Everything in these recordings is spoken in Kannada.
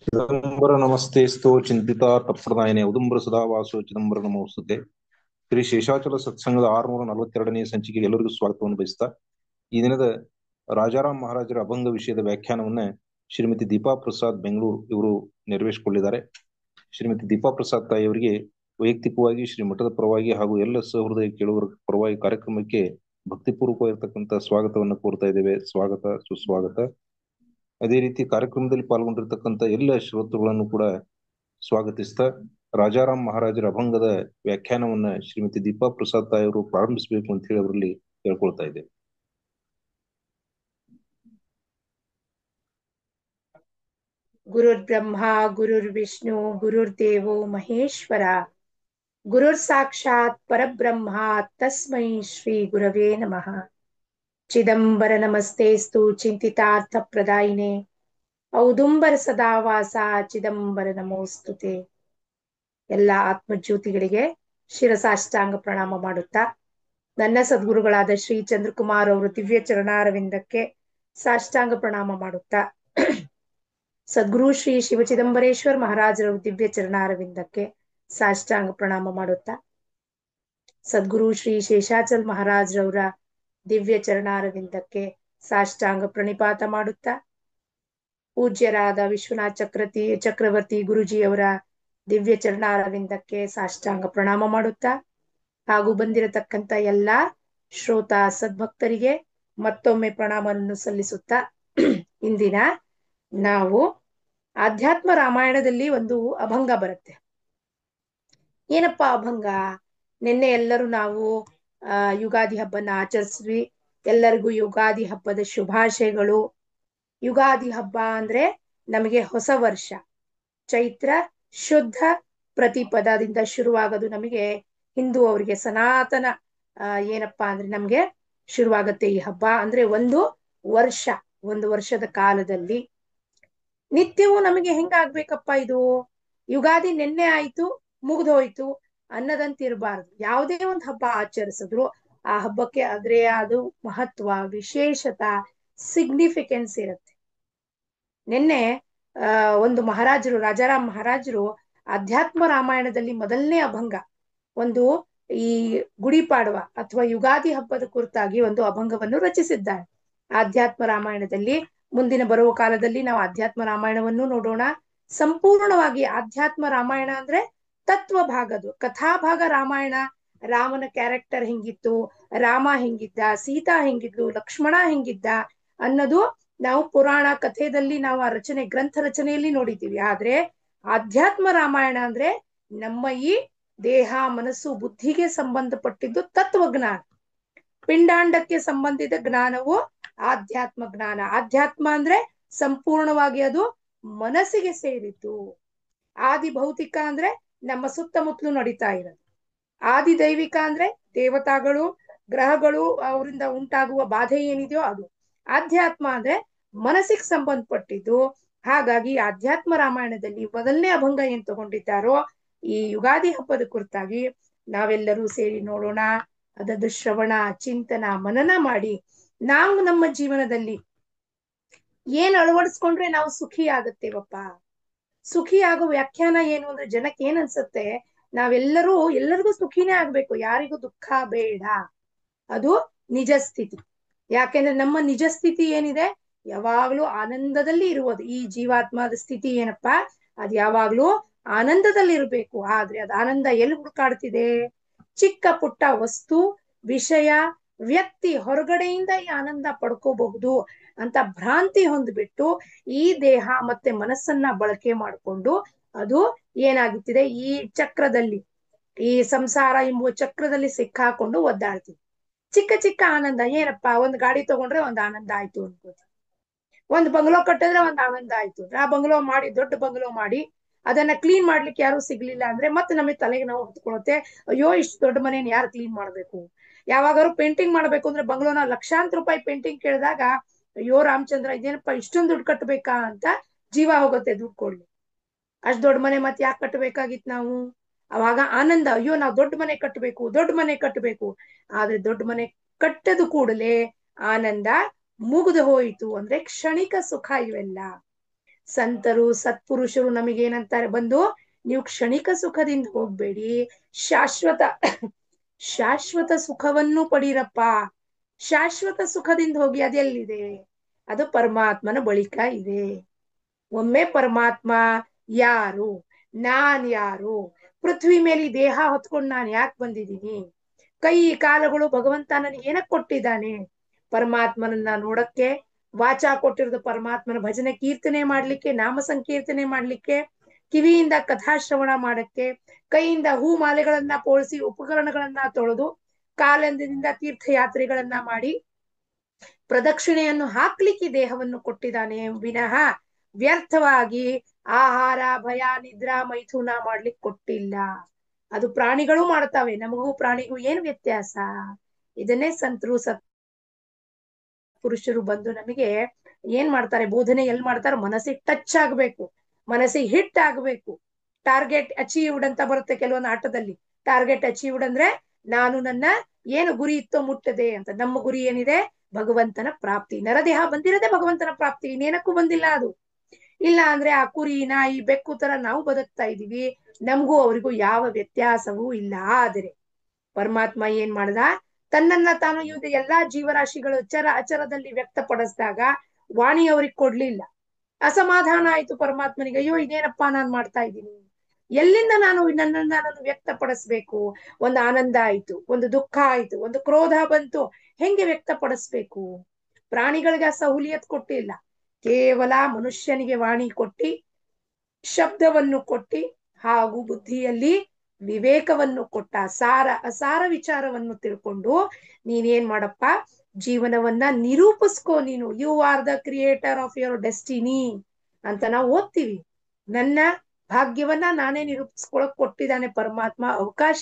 ಚಿದಂಬರ ನಮಸ್ತೆಸ್ತು ಚಿಂತಿತ ತತ್ಪ್ರದಾಯನೆ ಉದುಂಬರ ಸದಾವಾಸೋ ಚಿದಂಬರ ನಮೋಸ್ತುತೆ. ಶ್ರೀ ಶೇಷಾಚಲ ಸತ್ಸಂಗದ 642ನೇ ಸಂಚಿಕೆಗೆ ಎಲ್ಲರಿಗೂ ಸ್ವಾಗತವನ್ನು ಬಯಸ್ತಾ, ಈ ದಿನದ ರಾಜಾರಾಮ್ ಮಹಾರಾಜರ ಅಭಂಗ ವಿಷಯದ ವ್ಯಾಖ್ಯಾನವನ್ನ ಶ್ರೀಮತಿ ದೀಪಾ ಪ್ರಸಾದ್ ಬೆಂಗಳೂರು ಇವರು ನೆರವೇರಿಸಿಕೊಂಡಿದ್ದಾರೆ. ಶ್ರೀಮತಿ ದೀಪಾ ಪ್ರಸಾದ್ ತಾಯಿ ಅವರಿಗೆ ವೈಯಕ್ತಿಕವಾಗಿ ಶ್ರೀ ಮಠದ ಪರವಾಗಿ ಹಾಗೂ ಎಲ್ಲ ಸಹೃದಯ ಕೇಳುವರ ಪರವಾಗಿ ಕಾರ್ಯಕ್ರಮಕ್ಕೆ ಭಕ್ತಿಪೂರ್ವಕವಾಗಿರ್ತಕ್ಕಂಥ ಸ್ವಾಗತವನ್ನು ಕೋರ್ತಾ ಇದ್ದೇವೆ. ಸ್ವಾಗತ, ಸುಸ್ವಾಗತ. ಅದೇ ರೀತಿ ಕಾರ್ಯಕ್ರಮದಲ್ಲಿ ಪಾಲ್ಗೊಂಡಿರ್ತಕ್ಕಂಥ ಎಲ್ಲ ಶ್ರೋತೃಗಳನ್ನು ಕೂಡ ಸ್ವಾಗತಿಸ್ತಾ, ರಾಜಾರಾಮ್ ಮಹಾರಾಜರ ಅಭಂಗದ ವ್ಯಾಖ್ಯಾನವನ್ನ ಶ್ರೀಮತಿ ದೀಪಾ ಪ್ರಸಾದ್ ತಾಯಿ ಅವರು ಪ್ರಾರಂಭಿಸಬೇಕು ಅಂತ ಹೇಳಿ ಅವರಲ್ಲಿ ಕೇಳ್ಕೊಳ್ತಾ ಇದ್ದೇವೆ. ಗುರುರ್ ಬ್ರಹ್ಮ ಗುರುರ್ ವಿಷ್ಣು ಗುರುರ್ದೇವೋ ಮಹೇಶ್ವರ, ಗುರುರ್ ಸಾಕ್ಷಾತ್ ಪರಬ್ರಹ್ಮ ತಸ್ಮೈ ಶ್ರೀ ಗುರವೇ ನಮಃ. ಚಿದಂಬರ ನಮಸ್ತೆಸ್ತು ಚಿಂತಿತಾರ್ಥ ಪ್ರದಾಯಿನೇ, ಔದುಂಬರ ಸದಾವಾಸ ಚಿದಂಬರ ನಮೋಸ್ತುತೆ. ಎಲ್ಲ ಆತ್ಮಜ್ಯೋತಿಗಳಿಗೆ ಶಿರಸಾಷ್ಟಾಂಗ ಪ್ರಣಾಮ ಮಾಡುತ್ತಾ, ನನ್ನ ಸದ್ಗುರುಗಳಾದ ಶ್ರೀ ಚಂದ್ರಕುಮಾರ್ ಅವರು ದಿವ್ಯ ಚರಣಾರವಿಂದಕ್ಕೆ ಸಾಷ್ಟಾಂಗ ಪ್ರಣಾಮ ಮಾಡುತ್ತಾ, ಸದ್ಗುರು ಶ್ರೀ ಶಿವಚಿದಂಬರೇಶ್ವರ್ ಮಹಾರಾಜರವರು ದಿವ್ಯ ಚರಣಾರವಿಂದಕ್ಕೆ ಸಾಷ್ಟಾಂಗ ಪ್ರಣಾಮ ಮಾಡುತ್ತಾ, ಸದ್ಗುರು ಶ್ರೀ ಶೇಷಾಚಲ್ ಮಹಾರಾಜರವರ ದಿವ್ಯ ಚರಣಾರವಿಂದಕ್ಕೆ ಸಾಷ್ಟಾಂಗ ಪ್ರಣಿಪಾತ ಮಾಡುತ್ತಾ, ಪೂಜ್ಯರಾದ ವಿಶ್ವನಾಥ್ ಚಕ್ರವರ್ತಿ ಗುರುಜಿಯವರ ದಿವ್ಯ ಚರಣಾರವಿಂದಕ್ಕೆ ಸಾಷ್ಟಾಂಗ ಪ್ರಣಾಮ ಮಾಡುತ್ತಾ, ಹಾಗೂ ಬಂದಿರತಕ್ಕಂಥ ಎಲ್ಲಾ ಶ್ರೋತ ಸದ್ಭಕ್ತರಿಗೆ ಮತ್ತೊಮ್ಮೆ ಪ್ರಣಾಮವನ್ನು ಸಲ್ಲಿಸುತ್ತಾ, ಇಂದಿನ ನಾವು ಆಧ್ಯಾತ್ಮ ರಾಮಾಯಣದಲ್ಲಿ ಒಂದು ಅಭಂಗ ಬರುತ್ತೆ. ಏನಪ್ಪಾ ಅಭಂಗ? ನಿನ್ನೆ ಎಲ್ಲರೂ ನಾವು ಯುಗಾದಿ ಹಬ್ಬನ ಆಚರಿಸಿದ್ವಿ. ಎಲ್ಲರಿಗೂ ಯುಗಾದಿ ಹಬ್ಬದ ಶುಭಾಶಯಗಳು. ಯುಗಾದಿ ಹಬ್ಬ ಅಂದ್ರೆ ನಮಗೆ ಹೊಸ ವರ್ಷ, ಚೈತ್ರ ಶುದ್ಧ ಪ್ರತಿಪದದಿಂದ ಶುರುವಾಗೋದು. ನಮಗೆ ಹಿಂದೂ ಅವರಿಗೆ ಸನಾತನ ಏನಪ್ಪಾ ಅಂದ್ರೆ ನಮ್ಗೆ ಶುರುವಾಗತ್ತೆ ಈ ಹಬ್ಬ. ಅಂದ್ರೆ ಒಂದು ವರ್ಷದ ಕಾಲದಲ್ಲಿ ನಿತ್ಯವೂ ನಮಗೆ ಹೆಂಗಾಗ್ಬೇಕಪ್ಪ ಇದು? ಯುಗಾದಿ ನಿನ್ನೆ ಆಯ್ತು ಮುಗ್ದೋಯ್ತು ಅನ್ನದಂತಿರಬಾರ್ದು. ಯಾವುದೇ ಒಂದು ಹಬ್ಬ ಆಚರಿಸಿದ್ರು ಆ ಹಬ್ಬಕ್ಕೆ ಅದ್ರೆ ಅದು ಮಹತ್ವ, ವಿಶೇಷತಾ, ಸಿಗ್ನಿಫಿಕೆನ್ಸ್ ಇರುತ್ತೆ. ನಿನ್ನೆ ಒಂದು ಮಹಾರಾಜರು, ರಾಜಾರಾಮ್ ಮಹಾರಾಜರು ಅಧ್ಯಾತ್ಮ ರಾಮಾಯಣದಲ್ಲಿ ಮೊದಲನೇ ಅಭಂಗ, ಒಂದು ಈ ಗುಡಿಪಾಡುವ ಅಥವಾ ಯುಗಾದಿ ಹಬ್ಬದ ಕುರಿತಾಗಿ ಒಂದು ಅಭಂಗವನ್ನು ರಚಿಸಿದ್ದಾರೆ ಆಧ್ಯಾತ್ಮ ರಾಮಾಯಣದಲ್ಲಿ. ಮುಂದಿನ ಬರುವ ಕಾಲದಲ್ಲಿ ನಾವು ಅಧ್ಯಾತ್ಮ ರಾಮಾಯಣವನ್ನು ನೋಡೋಣ. ಸಂಪೂರ್ಣವಾಗಿ ಆಧ್ಯಾತ್ಮ ರಾಮಾಯಣ ಅಂದ್ರೆ ತತ್ವ ಭಾಗದು, ಕಥಾಭಾಗ ರಾಮಾಯಣ. ರಾಮನ ಕ್ಯಾರೆಕ್ಟರ್ ಹೆಂಗಿತ್ತು, ರಾಮ ಹೆಂಗಿದ್ದ, ಸೀತಾ ಹೆಂಗಿದ್ಲು, ಲಕ್ಷ್ಮಣ ಹೆಂಗಿದ್ದ ಅನ್ನೋದು ನಾವು ಪುರಾಣ ಕಥೆಯಲ್ಲಿ ನಾವು ಆ ರಚನೆ, ಗ್ರಂಥ ರಚನೆಯಲ್ಲಿ ನೋಡಿದ್ದೀವಿ. ಆದ್ರೆ ಆಧ್ಯಾತ್ಮ ರಾಮಾಯಣ ಅಂದ್ರೆ ನಮ್ಮ ಈ ದೇಹ, ಮನಸ್ಸು, ಬುದ್ಧಿಗೆ ಸಂಬಂಧಪಟ್ಟಿದ್ದು ತತ್ವಜ್ಞಾನ. ಪಿಂಡಾಂಡಕ್ಕೆ ಸಂಬಂಧಿತ ಜ್ಞಾನವು ಆಧ್ಯಾತ್ಮ ಜ್ಞಾನ. ಆಧ್ಯಾತ್ಮ ಅಂದ್ರೆ ಸಂಪೂರ್ಣವಾಗಿ ಅದು ಮನಸ್ಸಿಗೆ ಸೇರಿದ್ದು. ಆದಿ ಭೌತಿಕ ಅಂದ್ರೆ ನಮ್ಮ ಸುತ್ತಮುತ್ತಲು ನಡೀತಾ ಇರೋದು. ಆದಿ ದೈವಿಕ ಅಂದ್ರೆ ದೇವತಾಗಳು, ಗ್ರಹಗಳು, ಅವರಿಂದ ಉಂಟಾಗುವ ಬಾಧೆ ಏನಿದೆಯೋ ಅದು. ಆಧ್ಯಾತ್ಮ ಅಂದ್ರೆ ಮನಸ್ಸಿಗೆ ಸಂಬಂಧಪಟ್ಟಿದ್ದು. ಹಾಗಾಗಿ ಆಧ್ಯಾತ್ಮ ರಾಮಾಯಣದಲ್ಲಿ ಮೊದಲನೇ ಅಭಂಗ ಏನ್ ತಗೊಂಡಿದ್ದಾರೋ ಈ ಯುಗಾದಿ ಹಬ್ಬದ ಕುರಿತಾಗಿ ನಾವೆಲ್ಲರೂ ಸೇರಿ ನೋಡೋಣ. ಅದರ ಶ್ರವಣ, ಚಿಂತನ, ಮನನ ಮಾಡಿ ನಾವು ನಮ್ಮ ಜೀವನದಲ್ಲಿ ಏನ್ ಅಳವಡಿಸ್ಕೊಂಡ್ರೆ ನಾವು ಸುಖಿ ಆಗತ್ತೇವಪ್ಪ. ಸುಖಿ ಆಗೋ ವ್ಯಾಖ್ಯಾನ ಏನು ಅಂದ್ರೆ, ಜನಕ್ಕೆ ಏನ್ ಅನ್ಸುತ್ತೆ, ಎಲ್ಲರಿಗೂ ಸುಖಿನೇ ಆಗ್ಬೇಕು, ಯಾರಿಗೂ ದುಃಖ ಬೇಡ. ಅದು ನಿಜ ಸ್ಥಿತಿ. ಯಾಕೆಂದ್ರೆ ನಮ್ಮ ನಿಜ ಸ್ಥಿತಿ ಏನಿದೆ, ಯಾವಾಗ್ಲೂ ಆನಂದದಲ್ಲಿ ಇರುವುದು. ಈ ಜೀವಾತ್ಮದ ಸ್ಥಿತಿ ಏನಪ್ಪಾ, ಅದ್ ಯಾವಾಗ್ಲೂ ಆನಂದದಲ್ಲಿ ಇರ್ಬೇಕು. ಆದ್ರೆ ಅದ್ ಆನಂದ ಎಲ್ಲಿ ಹುಡುಕಾಡ್ತಿದೆ? ಚಿಕ್ಕ ಪುಟ್ಟ ವಸ್ತು, ವಿಷಯ, ವ್ಯಕ್ತಿ ಹೊರಗಡೆಯಿಂದ ಈ ಆನಂದ ಪಡ್ಕೋಬಹುದು ಅಂತ ಭ್ರಾಂತಿ ಹೊಂದ್ಬಿಟ್ಟು ಈ ದೇಹ ಮತ್ತೆ ಮನಸ್ಸನ್ನ ಬಳಕೆ ಮಾಡಿಕೊಂಡು ಅದು ಏನಾಗುತ್ತಿದೆ, ಈ ಚಕ್ರದಲ್ಲಿ, ಈ ಸಂಸಾರ ಎಂಬುವ ಚಕ್ರದಲ್ಲಿ ಸಿಕ್ಕಾಕೊಂಡು ಒದ್ದಾಡ್ತೀವಿ. ಚಿಕ್ಕ ಚಿಕ್ಕ ಆನಂದ ಏನಪ್ಪಾ, ಒಂದ್ ಗಾಡಿ ತಗೊಂಡ್ರೆ ಒಂದ್ ಆನಂದ ಆಯ್ತು ಅನ್ಕೋತೀವಿ, ಒಂದ್ ಬಂಗ್ಲೋ ಕಟ್ಟಿದ್ರೆ ಒಂದ್ ಆನಂದ ಆಯ್ತು. ಆ ಬಂಗ್ಲೋ ಮಾಡಿ, ದೊಡ್ಡ ಬಂಗ್ಲೋ ಮಾಡಿ ಅದನ್ನ ಕ್ಲೀನ್ ಮಾಡ್ಲಿಕ್ಕೆ ಯಾರು ಸಿಗ್ಲಿಲ್ಲ ಅಂದ್ರೆ ಮತ್ತೆ ನಮಗೆ ತಲೆಗೆ ನಾವು ಹೊತ್ಕೊಳುತ್ತೆ, ಅಯ್ಯೋ ಇಷ್ಟು ದೊಡ್ಡ ಮನೇನ ಯಾರು ಕ್ಲೀನ್ ಮಾಡ್ಬೇಕು. ಯಾವಾಗಾದ್ರು ಪೇಂಟಿಂಗ್ ಮಾಡ್ಬೇಕು ಅಂದ್ರೆ ಬಂಗ್ಲೋನ ಲಕ್ಷಾಂತರ ರೂಪಾಯಿ ಪೇಂಟಿಂಗ್ ಕೇಳಿದಾಗ ಅಯ್ಯೋ ರಾಮಚಂದ್ರ ಇದೇನಪ್ಪ ಇಷ್ಟೊಂದು ದುಡ್ಡು ಕಟ್ಟಬೇಕಾ ಅಂತ ಜೀವ ಹೋಗುತ್ತೆ ದುಡ್ಡು ಕೊಡ್ಲಿ. ಅಷ್ಟ್ ದೊಡ್ಡ ಮನೆ ಮತ್ತೆ ಯಾಕೆ ಕಟ್ಟಬೇಕಾಗಿತ್ತು ನಾವು? ಅವಾಗ ಆನಂದ, ಅಯ್ಯೋ ನಾವು ದೊಡ್ಡ ಮನೆ ಕಟ್ಟಬೇಕು, ದೊಡ್ಡ ಮನೆ ಕಟ್ಟಬೇಕು. ಆದ್ರೆ ದೊಡ್ಡ ಮನೆ ಕಟ್ಟದ ಕೂಡಲೇ ಆನಂದ ಮುಗಿದು ಹೋಯಿತು ಅಂದ್ರೆ ಕ್ಷಣಿಕ ಸುಖ ಇವೆಲ್ಲ. ಸಂತರು ಸತ್ಪುರುಷರು ನಮಗೇನಂತಾರೆ ಬಂದು, ನೀವು ಕ್ಷಣಿಕ ಸುಖದಿಂದ ಹೋಗ್ಬೇಡಿ, ಶಾಶ್ವತ ಶಾಶ್ವತ ಸುಖವನ್ನು ಪಡೀರಪ್ಪ. ಶಾಶ್ವತ ಸುಖದಿಂದ ಹೋಗಿ. ಅದೆಲ್ಲಿದೆ? ಅದು ಪರಮಾತ್ಮನ ಬಳಿಕ ಇದೆ. ಒಮ್ಮೆ ಪರಮಾತ್ಮ ಯಾರು, ನಾನ್ ಯಾರು, ಪೃಥ್ವಿ ಮೇಲೆ ಈ ದೇಹ ಹೊತ್ಕೊಂಡು ನಾನು ಯಾಕೆ ಬಂದಿದ್ದೀನಿ, ಕೈ ಕಾಲುಗಳು ಭಗವಂತ ನನಗೆ ಏನಕ್ಕೆ ಕೊಟ್ಟಿದ್ದಾನೆ? ಪರಮಾತ್ಮನನ್ನ ನೋಡಕ್ಕೆ. ವಾಚ ಕೊಟ್ಟಿರೋದು ಪರಮಾತ್ಮನ ಭಜನೆ ಕೀರ್ತನೆ ಮಾಡ್ಲಿಕ್ಕೆ, ನಾಮ ಸಂಕೀರ್ತನೆ ಮಾಡ್ಲಿಕ್ಕೆ, ಕಿವಿಯಿಂದ ಕಥಾಶ್ರವಣ ಮಾಡಕ್ಕೆ, ಕೈಯಿಂದ ಹೂ ಮಾಲೆಗಳನ್ನ ಪೋಳಿಸಿ ಉಪಕರಣಗಳನ್ನ ತೊಳೆದು, ಕಾಲಿಂದ ತೀರ್ಥಯಾತ್ರೆಗಳನ್ನ ಮಾಡಿ ಪ್ರದಕ್ಷಿಣೆಯನ್ನು ಹಾಕ್ಲಿಕ್ಕೆ ದೇಹವನ್ನು ಕೊಟ್ಟಿದ್ದಾನೆ ವಿನಃ ವ್ಯರ್ಥವಾಗಿ ಆಹಾರ ಭಯ ನಿದ್ರಾ ಮೈಥುನ ಮಾಡ್ಲಿಕ್ಕೆ ಕೊಟ್ಟಿಲ್ಲ. ಅದು ಪ್ರಾಣಿಗಳು ಮಾಡ್ತಾವೆ, ನಮಗೂ ಪ್ರಾಣಿಗೂ ಏನ್ ವ್ಯತ್ಯಾಸ? ಇದನ್ನೇ ಸಂತರು ಪುರುಷರು ಬಂದು ನಮಗೆ ಏನ್ ಮಾಡ್ತಾರೆ, ಬೋಧನೆ ಎಲ್ಲಿ ಮಾಡ್ತಾರೆ? ಮನಸ್ಸಿಗೆ ಟಚ್ ಆಗ್ಬೇಕು, ಮನಸ್ಸಿಗೆ ಹಿಟ್ ಆಗ್ಬೇಕು. ಟಾರ್ಗೆಟ್ ಅಚೀವ್ಡ್ ಅಂತ ಬರುತ್ತೆ ಕೆಲವೊಂದು ಆಟದಲ್ಲಿ. ಟಾರ್ಗೆಟ್ ಅಚೀವ್ಡ್ ಅಂದ್ರೆ ನಾನು ನನ್ನ ಏನು ಗುರಿ ಇತ್ತೋ ಮುಟ್ಟದೆ ಅಂತ. ನಮ್ಮ ಗುರಿ ಏನಿದೆ? ಭಗವಂತನ ಪ್ರಾಪ್ತಿ. ನರದೇಹ ಬಂದಿರದೆ ಭಗವಂತನ ಪ್ರಾಪ್ತಿ, ಇನ್ನೇನಕ್ಕೂ ಬಂದಿಲ್ಲ ಅದು. ಇಲ್ಲ ಅಂದ್ರೆ ಆ ಕುರಿ ನಾಯಿ ಬೆಕ್ಕು ತರ ನಾವು ಬದುಕ್ತಾ ಇದೀವಿ, ನಮಗೂ ಅವರಿಗೂ ಯಾವ ವ್ಯತ್ಯಾಸವೂ ಇಲ್ಲ. ಆದರೆ ಪರಮಾತ್ಮ ಏನ್ ಮಾಡ್ದ? ತನ್ನನ್ನ ತಾನು ಇವ್ದು ಎಲ್ಲಾ ಜೀವರಾಶಿಗಳು ಚರ ಅಚರದಲ್ಲಿ ವ್ಯಕ್ತಪಡಿಸಿದಾಗ ವಾಣಿ ಅವ್ರಿಗೆ ಕೊಡ್ಲಿಲ್ಲ. ಅಸಮಾಧಾನ ಆಯ್ತು ಪರಮಾತ್ಮನಿಗೆ. ಅಯ್ಯೋ ಇದೇನಪ್ಪಾ ನಾನ್ ಮಾಡ್ತಾ ಇದ್ದೀನಿ, ಎಲ್ಲಿಂದ ನಾನು ನನ್ನನ್ನ ನಾನು ವ್ಯಕ್ತಪಡಿಸ್ಬೇಕು? ಒಂದು ಆನಂದ ಆಯ್ತು, ಒಂದು ದುಃಖ ಆಯ್ತು, ಒಂದು ಕ್ರೋಧ ಬಂತು, ಹೆಂಗೆ ವ್ಯಕ್ತಪಡಿಸ್ಬೇಕು? ಪ್ರಾಣಿಗಳಿಗೆ ಆ ಸಹುಲಿಯತ್ ಕೊಟ್ಟಿಲ್ಲ. ಕೇವಲ ಮನುಷ್ಯನಿಗೆ ವಾಣಿ ಕೊಟ್ಟಿ, ಶಬ್ದವನ್ನು ಕೊಟ್ಟಿ, ಹಾಗೂ ಬುದ್ಧಿಯಲ್ಲಿ ವಿವೇಕವನ್ನು ಕೊಟ್ಟ. ಸಾರ ಅಸಾರ ವಿಚಾರವನ್ನು ತಿಳ್ಕೊಂಡು ನೀನೇನ್ ಮಾಡಪ್ಪ, ಜೀವನವನ್ನ ನಿರೂಪಿಸ್ಕೋ. ನೀನು you are the creator of your destiny ಅಂತ ನಾವು ಓದ್ತೀವಿ. ನನ್ನ ಭಾಗ್ಯವನ್ನ ನಾನೇ ನಿರೂಪಿಸ್ಕೊಳಕ್ ಕೊಟ್ಟಿದ್ದಾನೆ ಪರಮಾತ್ಮ ಅವಕಾಶ.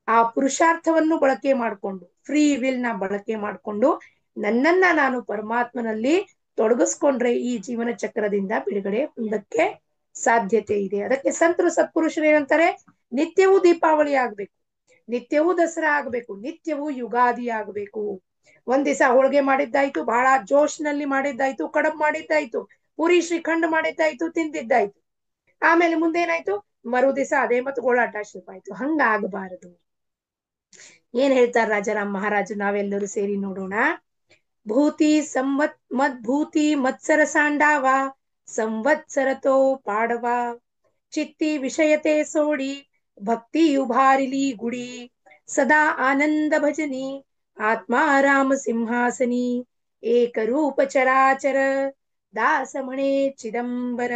ಆ ಪುರುಷಾರ್ಥವನ್ನು ಬಳಕೆ ಮಾಡ್ಕೊಂಡು, ಫ್ರೀ ವಿಲ್ ನ ಬಳಕೆ ಮಾಡ್ಕೊಂಡು ನನ್ನನ್ನ ನಾನು ಪರಮಾತ್ಮನಲ್ಲಿ ತೊಡಗಿಸ್ಕೊಂಡ್ರೆ ಈ ಜೀವನ ಚಕ್ರದಿಂದ ಬಿಡುಗಡೆ ಹೊಂದಕ್ಕೆ ಸಾಧ್ಯತೆ ಇದೆ. ಅದಕ್ಕೆ ಸಂತರು ಸತ್ಪುರುಷರು ಏನಂತಾರೆ? ನಿತ್ಯವೂ ದೀಪಾವಳಿ ಆಗ್ಬೇಕು, ನಿತ್ಯವೂ ದಸರಾ ಆಗ್ಬೇಕು, ನಿತ್ಯವೂ ಯುಗಾದಿ ಆಗ್ಬೇಕು. ಒಂದ್ ದಿವಸ ಹೋಳಿಗೆ ಮಾಡಿದ್ದಾಯ್ತು, ಬಹಳ ಜೋಶ್ನಲ್ಲಿ ಮಾಡಿದ್ದಾಯ್ತು, ಕಡಬ್ ಮಾಡಿದ್ದಾಯ್ತು, ಪುರಿ ಶ್ರೀಖಂಡ್ ಮಾಡಿದ್ದಾಯ್ತು, ತಿಂದಿದ್ದಾಯ್ತು. ಆಮೇಲೆ ಮುಂದೇನಾಯ್ತು? ಮರು ದಿವಸ ಅದೇ ಮತ್ತು ಗೋಳಾಟ ಶುರುವಾಯ್ತು. ಹಂಗಾಗಬಾರದು. ಏನ್ ಹೇಳ್ತಾರ ರಾಜಾರಾಮ್ ಮಹಾರಾಜು? ನಾವೆಲ್ಲರೂ ಸೇರಿ ನೋಡೋಣ. ಭೂತಿ ಮದ್ಭೂತಿ ಮತ್ಸರ ಸಾಂಡಾವ ಸಂವತ್ಸರತೋ ಪಾಡವ ಚಿತ್ತಿ ವಿಷಯತೆ ಸೋಡಿ ಭಕ್ತಿಯು ಭಾರಿಲಿ ಗುಡಿ ಸದಾ ಆನಂದ ಭಜನಿ ಆತ್ಮಾರಾಮ ಸಿಂಹಾಸನಿ ಏಕರೂಪ ಚರಾಚರ ದಾಸಮಣೆ ಚಿದಂಬರ.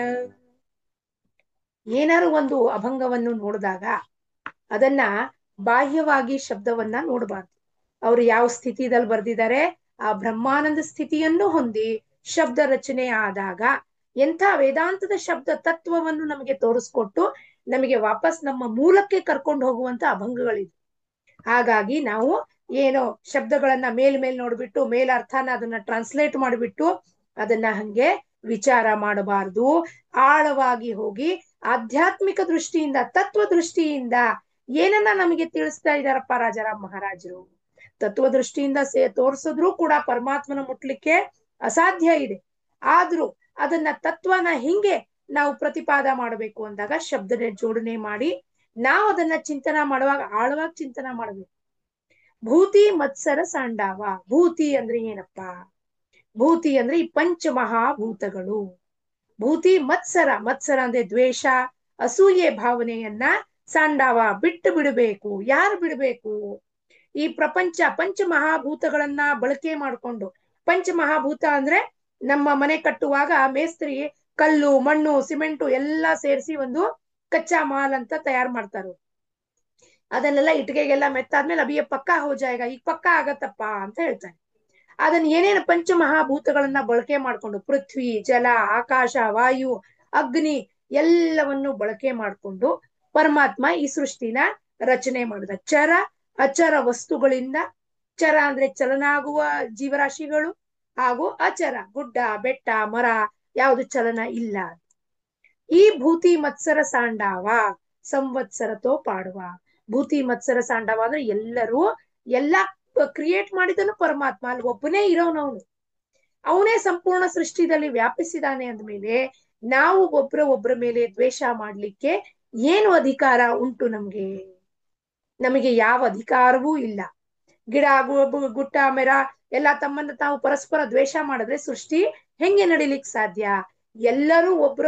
ಏನಾರು ಒಂದು ಅಭಂಗವನ್ನು ನೋಡಿದಾಗ ಅದನ್ನ ಬಾಹ್ಯವಾಗಿ ಶಬ್ದವನ್ನ ನೋಡಬಾರ್ದು. ಅವರು ಯಾವ ಸ್ಥಿತಿದಲ್ಲಿ ಬರ್ದಿದ್ದಾರೆ, ಆ ಬ್ರಹ್ಮಾನಂದ ಸ್ಥಿತಿಯನ್ನು ಹೊಂದಿ ಶಬ್ದ ರಚನೆ ಆದಾಗ ಎಂಥ ವೇದಾಂತದ ಶಬ್ದ ತತ್ವವನ್ನು ನಮಗೆ ತೋರಿಸ್ಕೊಟ್ಟು ನಮಗೆ ವಾಪಸ್ ನಮ್ಮ ಮೂಲಕ್ಕೆ ಕರ್ಕೊಂಡು ಹೋಗುವಂತ ಅಭಂಗಗಳಿದೆ. ಹಾಗಾಗಿ ನಾವು ಏನೋ ಶಬ್ದಗಳನ್ನ ಮೇಲ್ ನೋಡ್ಬಿಟ್ಟು ಮೇಲ್ ಅರ್ಥನ ಅದನ್ನ ಟ್ರಾನ್ಸ್ಲೇಟ್ ಮಾಡಿಬಿಟ್ಟು ಅದನ್ನ ಹಂಗೆ ವಿಚಾರ ಮಾಡಬಾರ್ದು. ಆಳವಾಗಿ ಹೋಗಿ ಆಧ್ಯಾತ್ಮಿಕ ದೃಷ್ಟಿಯಿಂದ, ತತ್ವ ದೃಷ್ಟಿಯಿಂದ ಏನನ್ನ ನಮಗೆ ತಿಳಿಸ್ತಾ ಇದಾರಪ್ಪ ರಾಜಾರಾಮ್ ಮಹಾರಾಜರು. ತತ್ವ ದೃಷ್ಟಿಯಿಂದ ತೋರಿಸಿದ್ರು ಕೂಡ ಪರಮಾತ್ಮನ ಮುಟ್ಲಿಕ್ಕೆ ಅಸಾಧ್ಯ ಇದೆ. ಆದ್ರೂ ಅದನ್ನ ತತ್ವನ ಹಿಂಗೆ ನಾವು ಪ್ರತಿಪಾದ ಮಾಡಬೇಕು ಅಂದಾಗ ಶಬ್ದದ ಜೋಡಣೆ ಮಾಡಿ ನಾವು ಅದನ್ನ ಚಿಂತನ ಮಾಡುವಾಗ ಆಳವಾಗಿ ಚಿಂತನ ಮಾಡಬೇಕು. ಭೂತಿ ಮತ್ಸರ ಸಾಂಡಾವ. ಭೂತಿ ಅಂದ್ರೆ ಏನಪ್ಪಾ? ಭೂತಿ ಅಂದ್ರೆ ಈ ಪಂಚಮಹಾಭೂತಗಳು. ಭೂತಿ ಮತ್ಸರ, ಮತ್ಸರ ಅಂದ್ರೆ ದ್ವೇಷ ಅಸೂಯೆ ಭಾವನೆಯನ್ನ ಸಾಂಡಾವ ಬಿಟ್ಟು ಬಿಡಬೇಕು. ಯಾರು ಬಿಡಬೇಕು? ಈ ಪ್ರಪಂಚ ಪಂಚಮಹಾಭೂತಗಳನ್ನ ಬಳಕೆ ಮಾಡಿಕೊಂಡು, ಪಂಚಮಹಾಭೂತ ಅಂದ್ರೆ ನಮ್ಮ ಮನೆ ಕಟ್ಟುವಾಗ ಮೇಸ್ತ್ರಿ ಕಲ್ಲು ಮಣ್ಣು ಸಿಮೆಂಟು ಎಲ್ಲಾ ಸೇರಿಸಿ ಒಂದು ಕಚ್ಚಾ ಮಾಲ್ ಅಂತ ತಯಾರು ಮಾಡ್ತಾರೆ. ಅದನ್ನೆಲ್ಲ ಇಟ್ಟಿಗೆಗೆಲ್ಲ ಮೆತ್ತಾದ್ಮೇಲೆ ಅಭಿಯ ಪಕ್ಕಾ ಹೋ ಜಾಯಗ, ಈಗ ಪಕ್ಕಾ ಆಗತ್ತಪ್ಪ ಅಂತ ಹೇಳ್ತಾರೆ. ಅದನ್ನ ಏನೇನು ಪಂಚಮಹಾಭೂತಗಳನ್ನ ಬಳಕೆ ಮಾಡ್ಕೊಂಡು, ಪೃಥ್ವಿ ಜಲ ಆಕಾಶ ವಾಯು ಅಗ್ನಿ ಎಲ್ಲವನ್ನು ಬಳಕೆ ಮಾಡಿಕೊಂಡು ಪರಮಾತ್ಮ ಈ ಸೃಷ್ಟಿನ ರಚನೆ ಮಾಡಿದ. ಚರ ಅಚರ ವಸ್ತುಗಳಿಂದ, ಚರ ಅಂದ್ರೆ ಚಲನ ಆಗುವ ಜೀವರಾಶಿಗಳು, ಹಾಗೂ ಅಚರ ಗುಡ್ಡ ಬೆಟ್ಟ ಮರ ಯಾವುದು ಚಲನ ಇಲ್ಲ. ಈ ಭೂತಿ ಮತ್ಸರ ಸಾಂಡಾವ ಸಂವತ್ಸರತೋ ಪಾಡುವ. ಭೂತಿ ಮತ್ಸರ ಸಾಂಡವ ಅಂದ್ರೆ ಎಲ್ಲರೂ ಎಲ್ಲ ಕ್ರಿಯೇಟ್ ಮಾಡಿದನು ಪರಮಾತ್ಮ, ಅಲ್ಲಿ ಒಬ್ಬನೇ ಇರೋನವನು. ಅವನೇ ಸಂಪೂರ್ಣ ಸೃಷ್ಟಿದಲ್ಲಿ ವ್ಯಾಪಿಸಿದಾನೆ ಅಂದ್ಮೇಲೆ ನಾವು ಒಬ್ಬರ ಮೇಲೆ ದ್ವೇಷ ಮಾಡ್ಲಿಕ್ಕೆ ಏನು ಅಧಿಕಾರ ಉಂಟು ನಮ್ಗೆ? ನಮಗೆ ಯಾವ ಅಧಿಕಾರವೂ ಇಲ್ಲ. ಗಿಡ ಗುಟ್ಟ ಮೆರ ಎಲ್ಲ ತಮ್ಮನ್ನ ತಾವು ಪರಸ್ಪರ ದ್ವೇಷ ಮಾಡಿದ್ರೆ ಸೃಷ್ಟಿ ಹೆಂಗೆ ನಡಿಲಿಕ್ಕೆ ಸಾಧ್ಯ? ಎಲ್ಲರೂ ಒಬ್ಬರ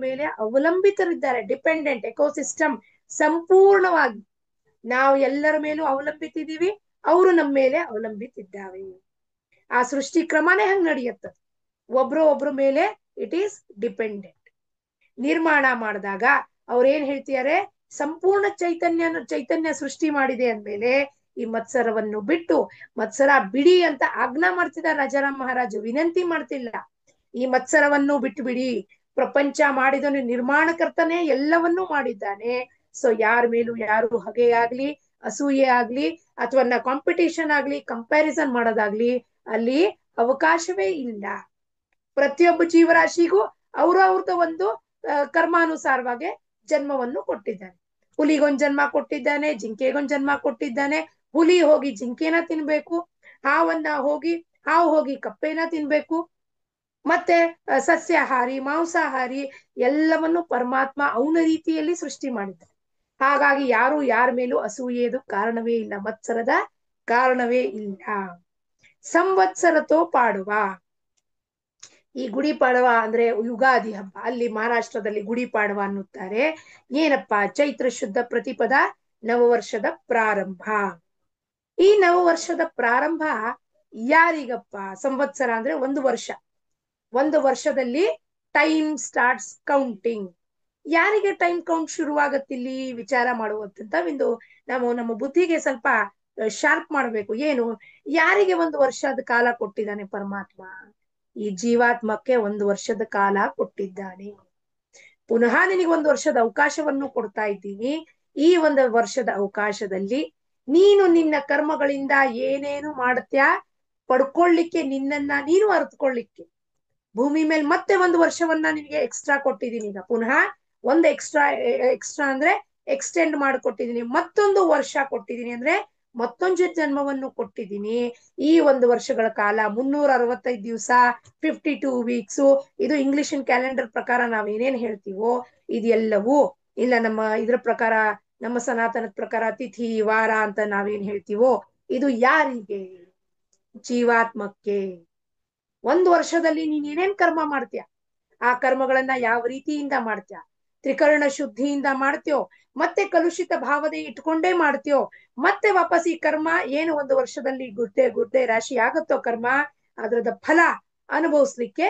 ಮೇಲೆ ಅವಲಂಬಿತರಿದ್ದಾರೆ. ಡಿಪೆಂಡೆಂಟ್ ಎಕೋಸಿಸ್ಟಮ್ ಸಂಪೂರ್ಣವಾಗಿ ನಾವು ಎಲ್ಲರ ಮೇಲೂ ಅವಲಂಬಿತಿದ್ದೀವಿ, ಅವರು ನಮ್ಮ ಮೇಲೆ ಅವಲಂಬಿತಿದ್ದಾವೆ. ಆ ಸೃಷ್ಟಿ ಕ್ರಮನೇ ಹಂಗ್ ನಡೆಯುತ್ತದೆ. ಒಬ್ರ ಮೇಲೆ ಇಟ್ ಈಸ್ ಡಿಪೆಂಡೆಂಟ್. ನಿರ್ಮಾಣ ಮಾಡಿದಾಗ ಅವ್ರೇನ್ ಹೇಳ್ತಿದ್ದಾರೆ? ಸಂಪೂರ್ಣ ಚೈತನ್ಯ ಸೃಷ್ಟಿ ಮಾಡಿದೆ ಅಂದ್ಮೇಲೆ ಈ ಮತ್ಸರವನ್ನು ಬಿಟ್ಟು ಮತ್ಸರ ಬಿಡಿ ಅಂತ ಆಜ್ಞಾ ಮಾಡ್ತಿದ್ದಾರೆ ರಾಜಾರಾಮ್ ಮಹಾರಾಜು, ವಿನಂತಿ ಮಾಡ್ತಿಲ್ಲ. ಈ ಮತ್ಸರವನ್ನು ಬಿಟ್ಟು ಬಿಡಿ, ಪ್ರಪಂಚ ಮಾಡಿದನು ನಿರ್ಮಾಣಕರ್ತನೇ ಎಲ್ಲವನ್ನೂ ಮಾಡಿದ್ದಾನೆ. ಸೊ ಯಾರ ಮೇಲೂ ಯಾರು ಹಗೆ ಆಗ್ಲಿ, ಅಸೂಯೆ ಆಗ್ಲಿ, ಅಥವಾ ಕಾಂಪಿಟೇಷನ್ ಆಗ್ಲಿ, ಕಂಪ್ಯಾರಿಸನ್ ಮಾಡೋದಾಗ್ಲಿ ಅಲ್ಲಿ ಅವಕಾಶವೇ ಇಲ್ಲ. ಪ್ರತಿಯೊಬ್ಬ ಜೀವರಾಶಿಗೂ ಅವ್ರವ್ರದ ಒಂದು ಕರ್ಮಾನುಸಾರವಾಗಿ ಜನ್ಮವನ್ನು ಕೊಟ್ಟಿದ್ದಾನೆ. ಹುಲಿಗೊಂದ್ ಜನ್ಮ ಕೊಟ್ಟಿದ್ದಾನೆ, ಜಿಂಕೆಗೊಂದ್ ಜನ್ಮ ಕೊಟ್ಟಿದ್ದಾನೆ. ಹುಲಿ ಹೋಗಿ ಜಿಂಕೆನ ತಿನ್ಬೇಕು, ಹಾವು ಹೋಗಿ ಕಪ್ಪೆನ ತಿನ್ಬೇಕು. ಮತ್ತೆ ಸಸ್ಯಾಹಾರಿ, ಮಾಂಸಾಹಾರಿ ಎಲ್ಲವನ್ನು ಪರಮಾತ್ಮ ಅವನ ರೀತಿಯಲ್ಲಿ ಸೃಷ್ಟಿ ಮಾಡಿದ್ದಾನೆ. ಹಾಗಾಗಿ ಯಾರು ಯಾರ ಮೇಲೂ ಅಸೂಯೆದು ಕಾರಣವೇ ಇಲ್ಲ, ಮತ್ಸರದ ಕಾರಣವೇ ಇಲ್ಲ. ಸಂವತ್ಸರತೋ ಪಾಡುವ, ಈ ಗುಡಿ ಪಾಡವ ಅಂದ್ರೆ ಯುಗಾದಿ ಹಬ್ಬ, ಅಲ್ಲಿ ಮಹಾರಾಷ್ಟ್ರದಲ್ಲಿ ಗುಡಿ ಪಾಡವ ಅನ್ನುತ್ತಾರೆ. ಏನಪ್ಪಾ? ಚೈತ್ರ ಶುದ್ಧ ಪ್ರತಿಪದ ನವವರ್ಷದ ಪ್ರಾರಂಭ. ಈ ನವವರ್ಷದ ಪ್ರಾರಂಭ ಯಾರಿಗಪ್ಪ? ಸಂವತ್ಸರ ಅಂದ್ರೆ ಒಂದು ವರ್ಷದಲ್ಲಿ ಟೈಮ್ ಸ್ಟಾರ್ಟ್ಸ್ ಕೌಂಟಿಂಗ್. ಯಾರಿಗೆ ಟೈಮ್ ಕೌಂಟ್ ಶುರುವಾಗತ್ತಿಲ್ಲಿ ವಿಚಾರ ಮಾಡುವಂತ ಒಂದು ನಮ್ಮ ಬುದ್ಧಿಗೆ ಸ್ವಲ್ಪ ಶಾರ್ಪ್ ಮಾಡ್ಬೇಕು. ಏನು? ಯಾರಿಗೆ ಒಂದು ವರ್ಷದ ಕಾಲ ಕೊಟ್ಟಿದ್ದಾನೆ ಪರಮಾತ್ಮ? ಈ ಜೀವಾತ್ಮಕ್ಕೆ ಒಂದು ವರ್ಷದ ಕಾಲ ಕೊಟ್ಟಿದ್ದಾನೆ. ಪುನಃ ನಿನಗೆ ಒಂದು ವರ್ಷದ ಅವಕಾಶವನ್ನು ಕೊಡ್ತಾ ಇದ್ದೀನಿ. ಈ ಒಂದು ವರ್ಷದ ಅವಕಾಶದಲ್ಲಿ ನೀನು ನಿನ್ನ ಕರ್ಮಗಳಿಂದ ಏನೇನು ಮಾಡ್ತ್ಯಾ ಪಡ್ಕೊಳ್ಳಿಕ್ಕೆ, ನಿನ್ನನ್ನ ನೀನು ಅರ್ಥಕೊಳ್ಳಿಕ್ಕೆ ಭೂಮಿ ಮೇಲೆ ಮತ್ತೆ ಒಂದು ವರ್ಷವನ್ನ ನಿನಗೆ ಎಕ್ಸ್ಟ್ರಾ ಕೊಟ್ಟಿದ್ದೀನಿ. ಈಗ ಪುನಃ ಒಂದು ಎಕ್ಸ್ಟ್ರಾ ಅಂದ್ರೆ ಎಕ್ಸ್ಟೆಂಡ್ ಮಾಡಿಕೊಟ್ಟಿದ್ದೀನಿ. ಮತ್ತೊಂದು ವರ್ಷ ಕೊಟ್ಟಿದ್ದೀನಿ ಅಂದ್ರೆ ಮತ್ತೊಂದು ಜನ್ಮವನ್ನು ಕೊಟ್ಟಿದ್ದೀನಿ. ಈ ಒಂದು ವರ್ಷಗಳ ಕಾಲ 365 ದಿವಸ, 52 ವೀಕ್ಸು. ಇದು ಇಂಗ್ಲಿಷಿನ ಕ್ಯಾಲೆಂಡರ್ ಪ್ರಕಾರ ನಾವ್ ಏನೇನ್ ಹೇಳ್ತೀವೋ ಇದೆಲ್ಲವೂ ಇಲ್ಲ. ಇದ್ರ ಪ್ರಕಾರ, ನಮ್ಮ ಸನಾತನದ ಪ್ರಕಾರ ತಿಥಿ ವಾರ ಅಂತ ನಾವೇನ್ ಹೇಳ್ತೀವೋ ಇದು ಯಾರಿಗೆ? ಜೀವಾತ್ಮಕ್ಕೆ. ಒಂದು ವರ್ಷದಲ್ಲಿ ನೀನ್ ಏನೇನ್ ಕರ್ಮ ಮಾಡ್ತೀಯ, ಆ ಕರ್ಮಗಳನ್ನ ಯಾವ ರೀತಿಯಿಂದ ಮಾಡ್ತೀಯ? ತ್ರಿಕರಣ ಶುದ್ಧಿಯಿಂದ ಮಾಡ್ತೀಯೋ, ಮತ್ತೆ ಕಲುಷಿತ ಭಾವನೆ ಇಟ್ಕೊಂಡೇ ಮಾಡ್ತೀಯೋ, ಮತ್ತೆ ವಾಪಸ್ ಈ ಕರ್ಮ ಏನು ಒಂದು ವರ್ಷದಲ್ಲಿ ಗುಡ್ಡೆ ರಾಶಿ ಆಗುತ್ತೋ ಕರ್ಮ, ಅದ್ರದ ಫಲ ಅನುಭವಿಸ್ಲಿಕ್ಕೆ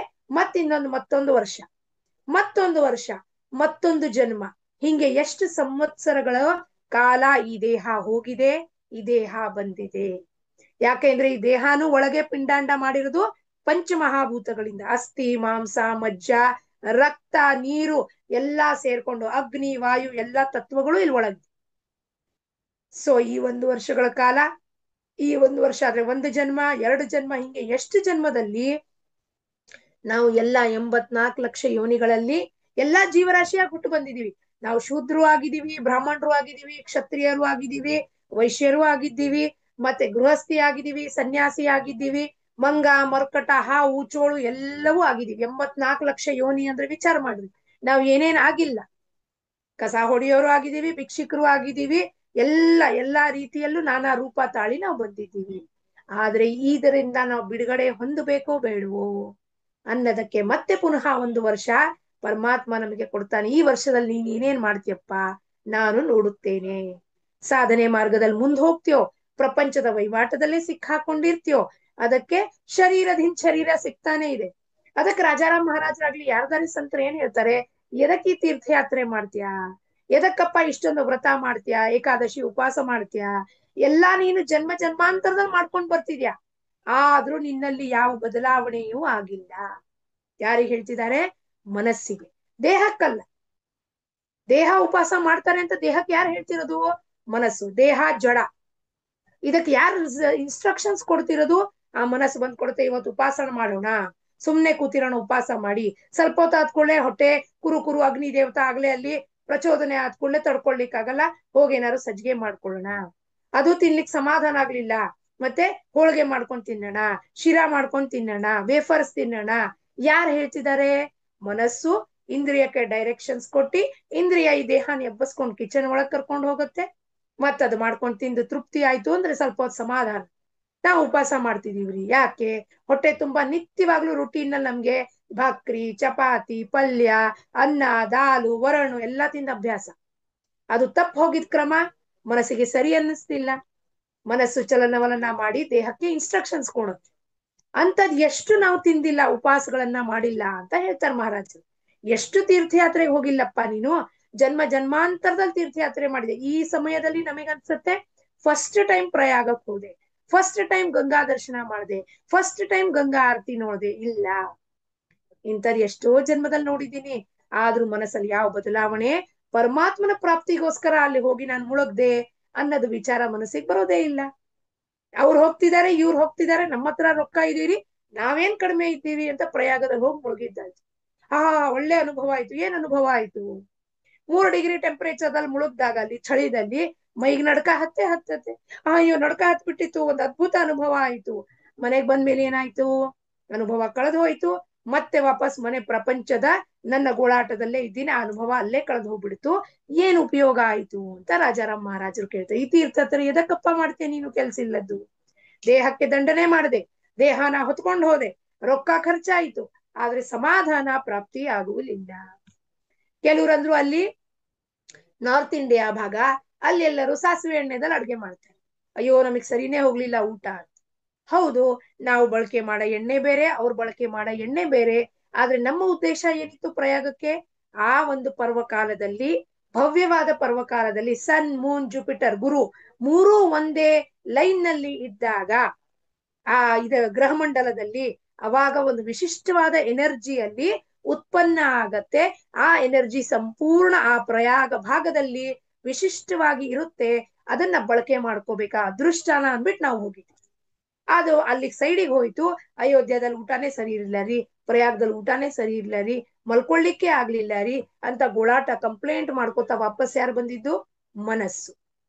ಮತ್ತೊಂದು ವರ್ಷ, ಮತ್ತೊಂದು ಜನ್ಮ, ಹಿಂಗೆ ಎಷ್ಟು ಸಂವತ್ಸರಗಳ ಕಾಲ ಈ ದೇಹ ಹೋಗಿದೆ, ಈ ದೇಹ ಬಂದಿದೆ. ಯಾಕೆಂದ್ರೆ ಈ ದೇಹಾನು ಒಳಗೆ ಪಿಂಡಾಂಡ ಮಾಡಿರೋದು ಪಂಚಮಹಾಭೂತಗಳಿಂದ. ಅಸ್ಥಿ, ಮಾಂಸ, ಮಜ್ಜ, ರಕ್ತ, ನೀರು ಎಲ್ಲಾ ಸೇರ್ಕೊಂಡು ಅಗ್ನಿ, ವಾಯು ಎಲ್ಲಾ ತತ್ವಗಳು ಇಲ್ಲಿ ಒಳಗೆ. ಸೊ ಈ ಒಂದು ವರ್ಷಗಳ ಕಾಲ, ಈ ಒಂದು ವರ್ಷ ಆದ್ರೆ ಒಂದು ಜನ್ಮ, 2 ಜನ್ಮ, ಹಿಂಗೆ ಎಷ್ಟು ಜನ್ಮದಲ್ಲಿ ನಾವು ಎಲ್ಲಾ 84 ಲಕ್ಷ ಯೋನಿಗಳಲ್ಲಿ ಎಲ್ಲಾ ಜೀವರಾಶಿಯಾಗಿ ಹುಟ್ಟು ಬಂದಿದೀವಿ. ನಾವು ಶೂದ್ರೂ ಆಗಿದ್ದೀವಿ, ಬ್ರಾಹ್ಮಣರು ಆಗಿದ್ದೀವಿ, ಕ್ಷತ್ರಿಯರು ಆಗಿದ್ದೀವಿ, ವೈಶ್ಯರು ಆಗಿದ್ದೀವಿ, ಮತ್ತೆ ಗೃಹಸ್ಥಿ ಆಗಿದ್ದೀವಿ, ಸನ್ಯಾಸಿ ಆಗಿದ್ದೀವಿ, ಮಂಗ, ಮರ್ಕಟ, ಹಾವು, ಚೋಳು ಎಲ್ಲವೂ ಆಗಿದ್ದೀವಿ. 84 ಲಕ್ಷ ಯೋನಿ ಅಂದ್ರೆ ವಿಚಾರ ಮಾಡ್ರಿ, ನಾವ್ ಏನೇನ್ ಆಗಿಲ್ಲ. ಕಸ ಹೊಡೆಯೋರು ಆಗಿದ್ದೀವಿ, ಭಿಕ್ಷಿಕರು ಆಗಿದ್ದೀವಿ, ಎಲ್ಲಾ ರೀತಿಯಲ್ಲೂ ನಾನಾ ರೂಪ ತಾಳಿ ನಾವು ಬಂದಿದ್ದೀವಿ. ಆದ್ರೆ ಇದರಿಂದ ನಾವು ಬಿಡುಗಡೆ ಹೊಂದಬೇಕೋ ಬೇಡವೋ ಅನ್ನೋದಕ್ಕೆ ಮತ್ತೆ ಪುನಃ ಒಂದು ವರ್ಷ ಪರಮಾತ್ಮ ನಮಗೆ ಕೊಡ್ತಾನೆ. ಈ ವರ್ಷದಲ್ಲಿ ನೀನ್ ಏನೇನ್ ಮಾಡ್ತೀಯಪ್ಪ, ನಾನು ನೋಡುತ್ತೇನೆ. ಸಾಧನೆ ಮಾರ್ಗದಲ್ಲಿ ಮುಂದ್ ಹೋಗ್ತೀಯೋ, ಪ್ರಪಂಚದ ವಹಿವಾಟದಲ್ಲೇ ಸಿಕ್ಕಾಕೊಂಡಿರ್ತೀಯೋ, ಅದಕ್ಕೆ ಶರೀರದಿಂದ ಶರೀರ ಸಿಗ್ತಾನೆ ಇದೆ. ಅದಕ್ಕೆ ರಾಜಾರಾಮ್ ಮಹಾರಾಜರಾಗ್ಲಿ ಯಾರ್ದಾರಿ ಸಂತರ ಏನ್ ಹೇಳ್ತಾರೆ? ಎದಕ್ಕೆ ತೀರ್ಥಯಾತ್ರೆ ಮಾಡ್ತೀಯಾ? ಎದಕ್ಕಪ್ಪ ಇಷ್ಟೊಂದು ವ್ರತ ಮಾಡ್ತೀಯಾ, ಏಕಾದಶಿ ಉಪವಾಸ ಮಾಡ್ತೀಯಾ? ಎಲ್ಲಾ ನೀನು ಜನ್ಮ ಜನ್ಮಾಂತರದಲ್ಲಿ ಮಾಡ್ಕೊಂಡ್ ಬರ್ತಿದ್ಯಾ, ಆದ್ರೂ ನಿನ್ನಲ್ಲಿ ಯಾವ ಬದಲಾವಣೆಯೂ ಆಗಿಲ್ಲ. ಯಾರಿಗೆ ಹೇಳ್ತಿದ್ದಾರೆ? ಮನಸ್ಸಿಗೆ, ದೇಹಕ್ಕಲ್ಲ. ದೇಹ ಉಪವಾಸ ಮಾಡ್ತಾರೆ ಅಂತ ದೇಹಕ್ಕೆ ಯಾರು ಹೇಳ್ತಿರೋದು? ಮನಸ್ಸು. ದೇಹ ಜಡ. ಇದಕ್ಕೆ ಯಾರು ಇನ್ಸ್ಟ್ರಕ್ಷನ್ಸ್ ಕೊಡ್ತಿರೋದು? ಆ ಮನಸ್ಸು ಬಂದ್ ಕೊಡುತ್ತೆ, ಇವತ್ತು ಉಪವಾಸ ಮಾಡೋಣ, ಸುಮ್ನೆ ಕೂತಿರೋಣ, ಉಪವಾಸ ಮಾಡಿ. ಸ್ವಲ್ಪ ಹೊತ್ತು ಆದ್ಕೊಳ್ಳೆ ಹೊಟ್ಟೆ ಕುರು ಅಗ್ನಿ ದೇವತಾ ಆಗ್ಲೇ ಅಲ್ಲಿ ಪ್ರಚೋದನೆ ಆದ್ಕೊಳ್ಳೆ ತಡ್ಕೊಳ್ಲಿಕ್ಕಾಗಲ್ಲ, ಹೋಗೇನಾದ್ರು ಸಜ್ಜಿಗೆ ಮಾಡ್ಕೊಳ್ಳೋಣ. ಅದು ತಿನ್ಲಿಕ್ಕೆ ಸಮಾಧಾನ ಆಗ್ಲಿಲ್ಲ, ಮತ್ತೆ ಹೋಳಿಗೆ ಮಾಡ್ಕೊಂಡ್ ತಿನ್ನೋಣ, ಶಿರಾ ಮಾಡ್ಕೊಂಡ್ ತಿನ್ನೋಣ, ವೇಫರ್ಸ್ ತಿನ್ನೋಣ. ಯಾರು ಹೇಳ್ತಿದ್ದಾರೆ? ಮನಸ್ಸು ಇಂದ್ರಿಯಕ್ಕೆ ಡೈರೆಕ್ಷನ್ಸ್ ಕೊಟ್ಟಿ ಇಂದ್ರಿಯ ಈ ದೇಹನ ಎಬ್ಬಸ್ಕೊಂಡ್ ಕಿಚನ್ ಒಳಗ್ ಕರ್ಕೊಂಡು ಹೋಗುತ್ತೆ. ಮತ್ತದು ಮಾಡ್ಕೊಂಡ್ ತಿಂದು ತೃಪ್ತಿ ಆಯ್ತು ಅಂದ್ರೆ ಸ್ವಲ್ಪ ಹೊತ್ತು ಸಮಾಧಾನ. ನಾವು ಉಪವಾಸ ಮಾಡ್ತಿದೀವ್ರಿ ಯಾಕೆ? ಹೊಟ್ಟೆ ತುಂಬಾ ನಿತ್ಯವಾಗ್ಲೂ ರುಟೀನ್ ನಲ್ಲಿ ನಮ್ಗೆ ಭಾಕ್ರಿ, ಚಪಾತಿ, ಪಲ್ಯ, ಅನ್ನ, ದಾಲು, ವರಣು ಎಲ್ಲಾ ತಿಂದ ಅಭ್ಯಾಸ. ಅದು ತಪ್ಪು ಹೋಗಿದ್ ಕ್ರಮ ಮನಸ್ಸಿಗೆ ಸರಿ ಅನ್ನಿಸ್ತಿಲ್ಲ. ಮನಸ್ಸು ಚಲನವಲನ ಮಾಡಿ ದೇಹಕ್ಕೆ ಇನ್ಸ್ಟ್ರಕ್ಷನ್ಸ್ ಕೊಡುತ್ತೆ. ಅಂತದ್ ಎಷ್ಟು ನಾವು ತಿಂದಿಲ್ಲ, ಉಪವಾಸಗಳನ್ನ ಮಾಡಿಲ್ಲ ಅಂತ ಹೇಳ್ತಾರೆ ಮಹಾರಾಜರು. ಎಷ್ಟು ತೀರ್ಥಯಾತ್ರೆಗೆ ಹೋಗಿಲ್ಲಪ್ಪ ನೀನು, ಜನ್ಮ ಜನ್ಮಾಂತರದಲ್ಲಿ ತೀರ್ಥಯಾತ್ರೆ ಮಾಡಿದೆ. ಈ ಸಮಯದಲ್ಲಿ ನಮಗನ್ಸತ್ತೆ ಫಸ್ಟ್ ಟೈಮ್ ಪ್ರಯಾಗಕ್ಕೆ ಹೋದೆ, ಫಸ್ಟ್ ಟೈಮ್ ಗಂಗಾ ದರ್ಶನ ಮಾಡಿದೆ, ಫಸ್ಟ್ ಟೈಮ್ ಗಂಗಾ ಆರತಿ ನೋಡಿದೆ. ಇಲ್ಲ, ಇಂಥದ್ ಎಷ್ಟೋ ಜನ್ಮದಲ್ಲಿ ನೋಡಿದ್ದೀನಿ. ಆದ್ರೂ ಮನಸ್ಸಲ್ಲಿ ಯಾವ ಬದಲಾವಣೆ, ಪರಮಾತ್ಮನ ಪ್ರಾಪ್ತಿಗೋಸ್ಕರ ಅಲ್ಲಿ ಹೋಗಿ ನಾನು ಮುಳುಗ್ದೆ ಅನ್ನೋದು ವಿಚಾರ ಮನಸ್ಸಿಗೆ ಬರೋದೇ ಇಲ್ಲ. ಅವ್ರು ಹೋಗ್ತಿದ್ದಾರೆ, ಇವ್ರು ಹೋಗ್ತಿದ್ದಾರೆ, ನಮ್ಮ ಹತ್ರ ರೊಕ್ಕ ಇದೀರಿ, ನಾವೇನ್ ಕಡಿಮೆ ಇದ್ದೀವಿ ಅಂತ ಪ್ರಯಾಗದಲ್ಲಿ ಹೋಗಿ ಮುಳುಗಿದ್ದಾಯ್ತು. ಒಳ್ಳೆ ಅನುಭವ ಆಯ್ತು. ಏನ್ ಅನುಭವ ಆಯ್ತು? 3 ಡಿಗ್ರಿ ಟೆಂಪರೇಚರ್ದಲ್ಲಿ ಮುಳುಗ್ದಾಗ ಅಲ್ಲಿ ಚಳಿದಲ್ಲಿ ಮೈಗ್ ನಡ್ಕ ಹತ್ತತ್ತೆ. ಅಯ್ಯೋ ನಡ್ಕ ಹತ್ಬಿಟ್ಟಿತ್ತು, ಒಂದ್ ಅದ್ಭುತ ಅನುಭವ ಆಯ್ತು. ಮನೆಗ್ ಬಂದ್ಮೇಲೆ ಏನಾಯ್ತು? ಅನುಭವ ಕಳೆದು ಹೋಯ್ತು. ಮತ್ತೆ ವಾಪಸ್ ಮನೆ ಪ್ರಪಂಚದ ನನ್ನ ಗೋಳಾಟದಲ್ಲೇ ಇದ್ದೀನಿ, ಆ ಅನುಭವ ಅಲ್ಲೇ ಕಳೆದು ಹೋಗ್ಬಿಡ್ತು. ಏನ್ ಉಪಯೋಗ ಆಯ್ತು ಅಂತ ರಾಜಾರಾಮ್ ಮಹಾರಾಜರು ಕೇಳ್ತಾರೆ. ಈ ತೀರ್ಥಯಾತ್ರೆ ಎದಕ್ಕಪ್ಪ ಮಾಡ್ತೇನೆ ನೀನು? ಕೆಲ್ಸ ಇಲ್ಲದ್ದು. ದೇಹಕ್ಕೆ ದಂಡನೆ ಮಾಡದೆ, ದೇಹನ ಹೊತ್ಕೊಂಡು ಹೋದೆ, ರೊಕ್ಕ ಖರ್ಚಾಯ್ತು, ಆದ್ರೆ ಸಮಾಧಾನ ಪ್ರಾಪ್ತಿ ಆಗುವುದಿಲ್ಲ. ಕೆಲವ್ರಂದ್ರು ಅಲ್ಲಿ ನಾರ್ತ್ ಇಂಡಿಯಾ ಭಾಗ, ಅಲ್ಲಿ ಎಲ್ಲರೂ ಸಾಸಿವೆ ಎಣ್ಣೆದಲ್ಲಿ ಅಡ್ಗೆ ಮಾಡ್ತಾರೆ. ಅಯ್ಯೋ ನಮಗ್ ಸರಿನೇ ಹೋಗ್ಲಿಲ್ಲ ಊಟ. ಹೌದು, ನಾವು ಬಳಕೆ ಮಾಡೋ ಎಣ್ಣೆ ಬೇರೆ, ಅವ್ರು ಬಳಕೆ ಮಾಡೋ ಎಣ್ಣೆ ಬೇರೆ. ಆದ್ರೆ ನಮ್ಮ ಉದ್ದೇಶ ಏನಿತ್ತು ಪ್ರಯಾಗಕ್ಕೆ? ಆ ಒಂದು ಪರ್ವಕಾಲದಲ್ಲಿ, ಭವ್ಯವಾದ ಪರ್ವಕಾಲದಲ್ಲಿ ಸನ್, ಮೂನ್, ಜುಪಿಟರ್, ಗುರು ಮೂರೂ ಒಂದೇ ಲೈನ್ ನಲ್ಲಿ ಇದ್ದಾಗ, ಆ ಗ್ರಹ ಮಂಡಲದಲ್ಲಿ ಅವಾಗ ಒಂದು ವಿಶಿಷ್ಟವಾದ ಎನರ್ಜಿಯಲ್ಲಿ ಉತ್ಪನ್ನ ಆಗತ್ತೆ. ಆ ಎನರ್ಜಿ ಸಂಪೂರ್ಣ ಆ ಪ್ರಯಾಗ ಭಾಗದಲ್ಲಿ ವಿಶಿಷ್ಟವಾಗಿ ಇರುತ್ತೆ. ಅದನ್ನ ಬಳಕೆ ಮಾಡ್ಕೋಬೇಕಾ ಅದೃಷ್ಟನ ಅಂದ್ಬಿಟ್ಟು ನಾವು ಹೋಗಿದ್ವಿ. ಅದು ಅಲ್ಲಿಗೆ ಸೈಡಿಗೆ ಹೋಯ್ತು. ಅಯೋಧ್ಯದಲ್ಲಿ ಊಟನೇ ಸರಿ ಇರ್ಲಿಲ್ಲ ರೀ, ಪ್ರಯಾಗದಲ್ಲಿ ಊಟನೇ ಸರಿ ಇರ್ಲಿಲ್ಲ ರೀ, ಮಲ್ಕೊಳ್ಳಿಕ್ಕೆ ಆಗ್ಲಿಲ್ಲ ರೀ ಅಂತ ಗೋಳಾಟ ಕಂಪ್ಲೇಂಟ್ ಮಾಡ್ಕೋತಾ ವಾಪಸ್ ಯಾರು ಬಂದಿದ್ದು? ಮನಸ್ಸು.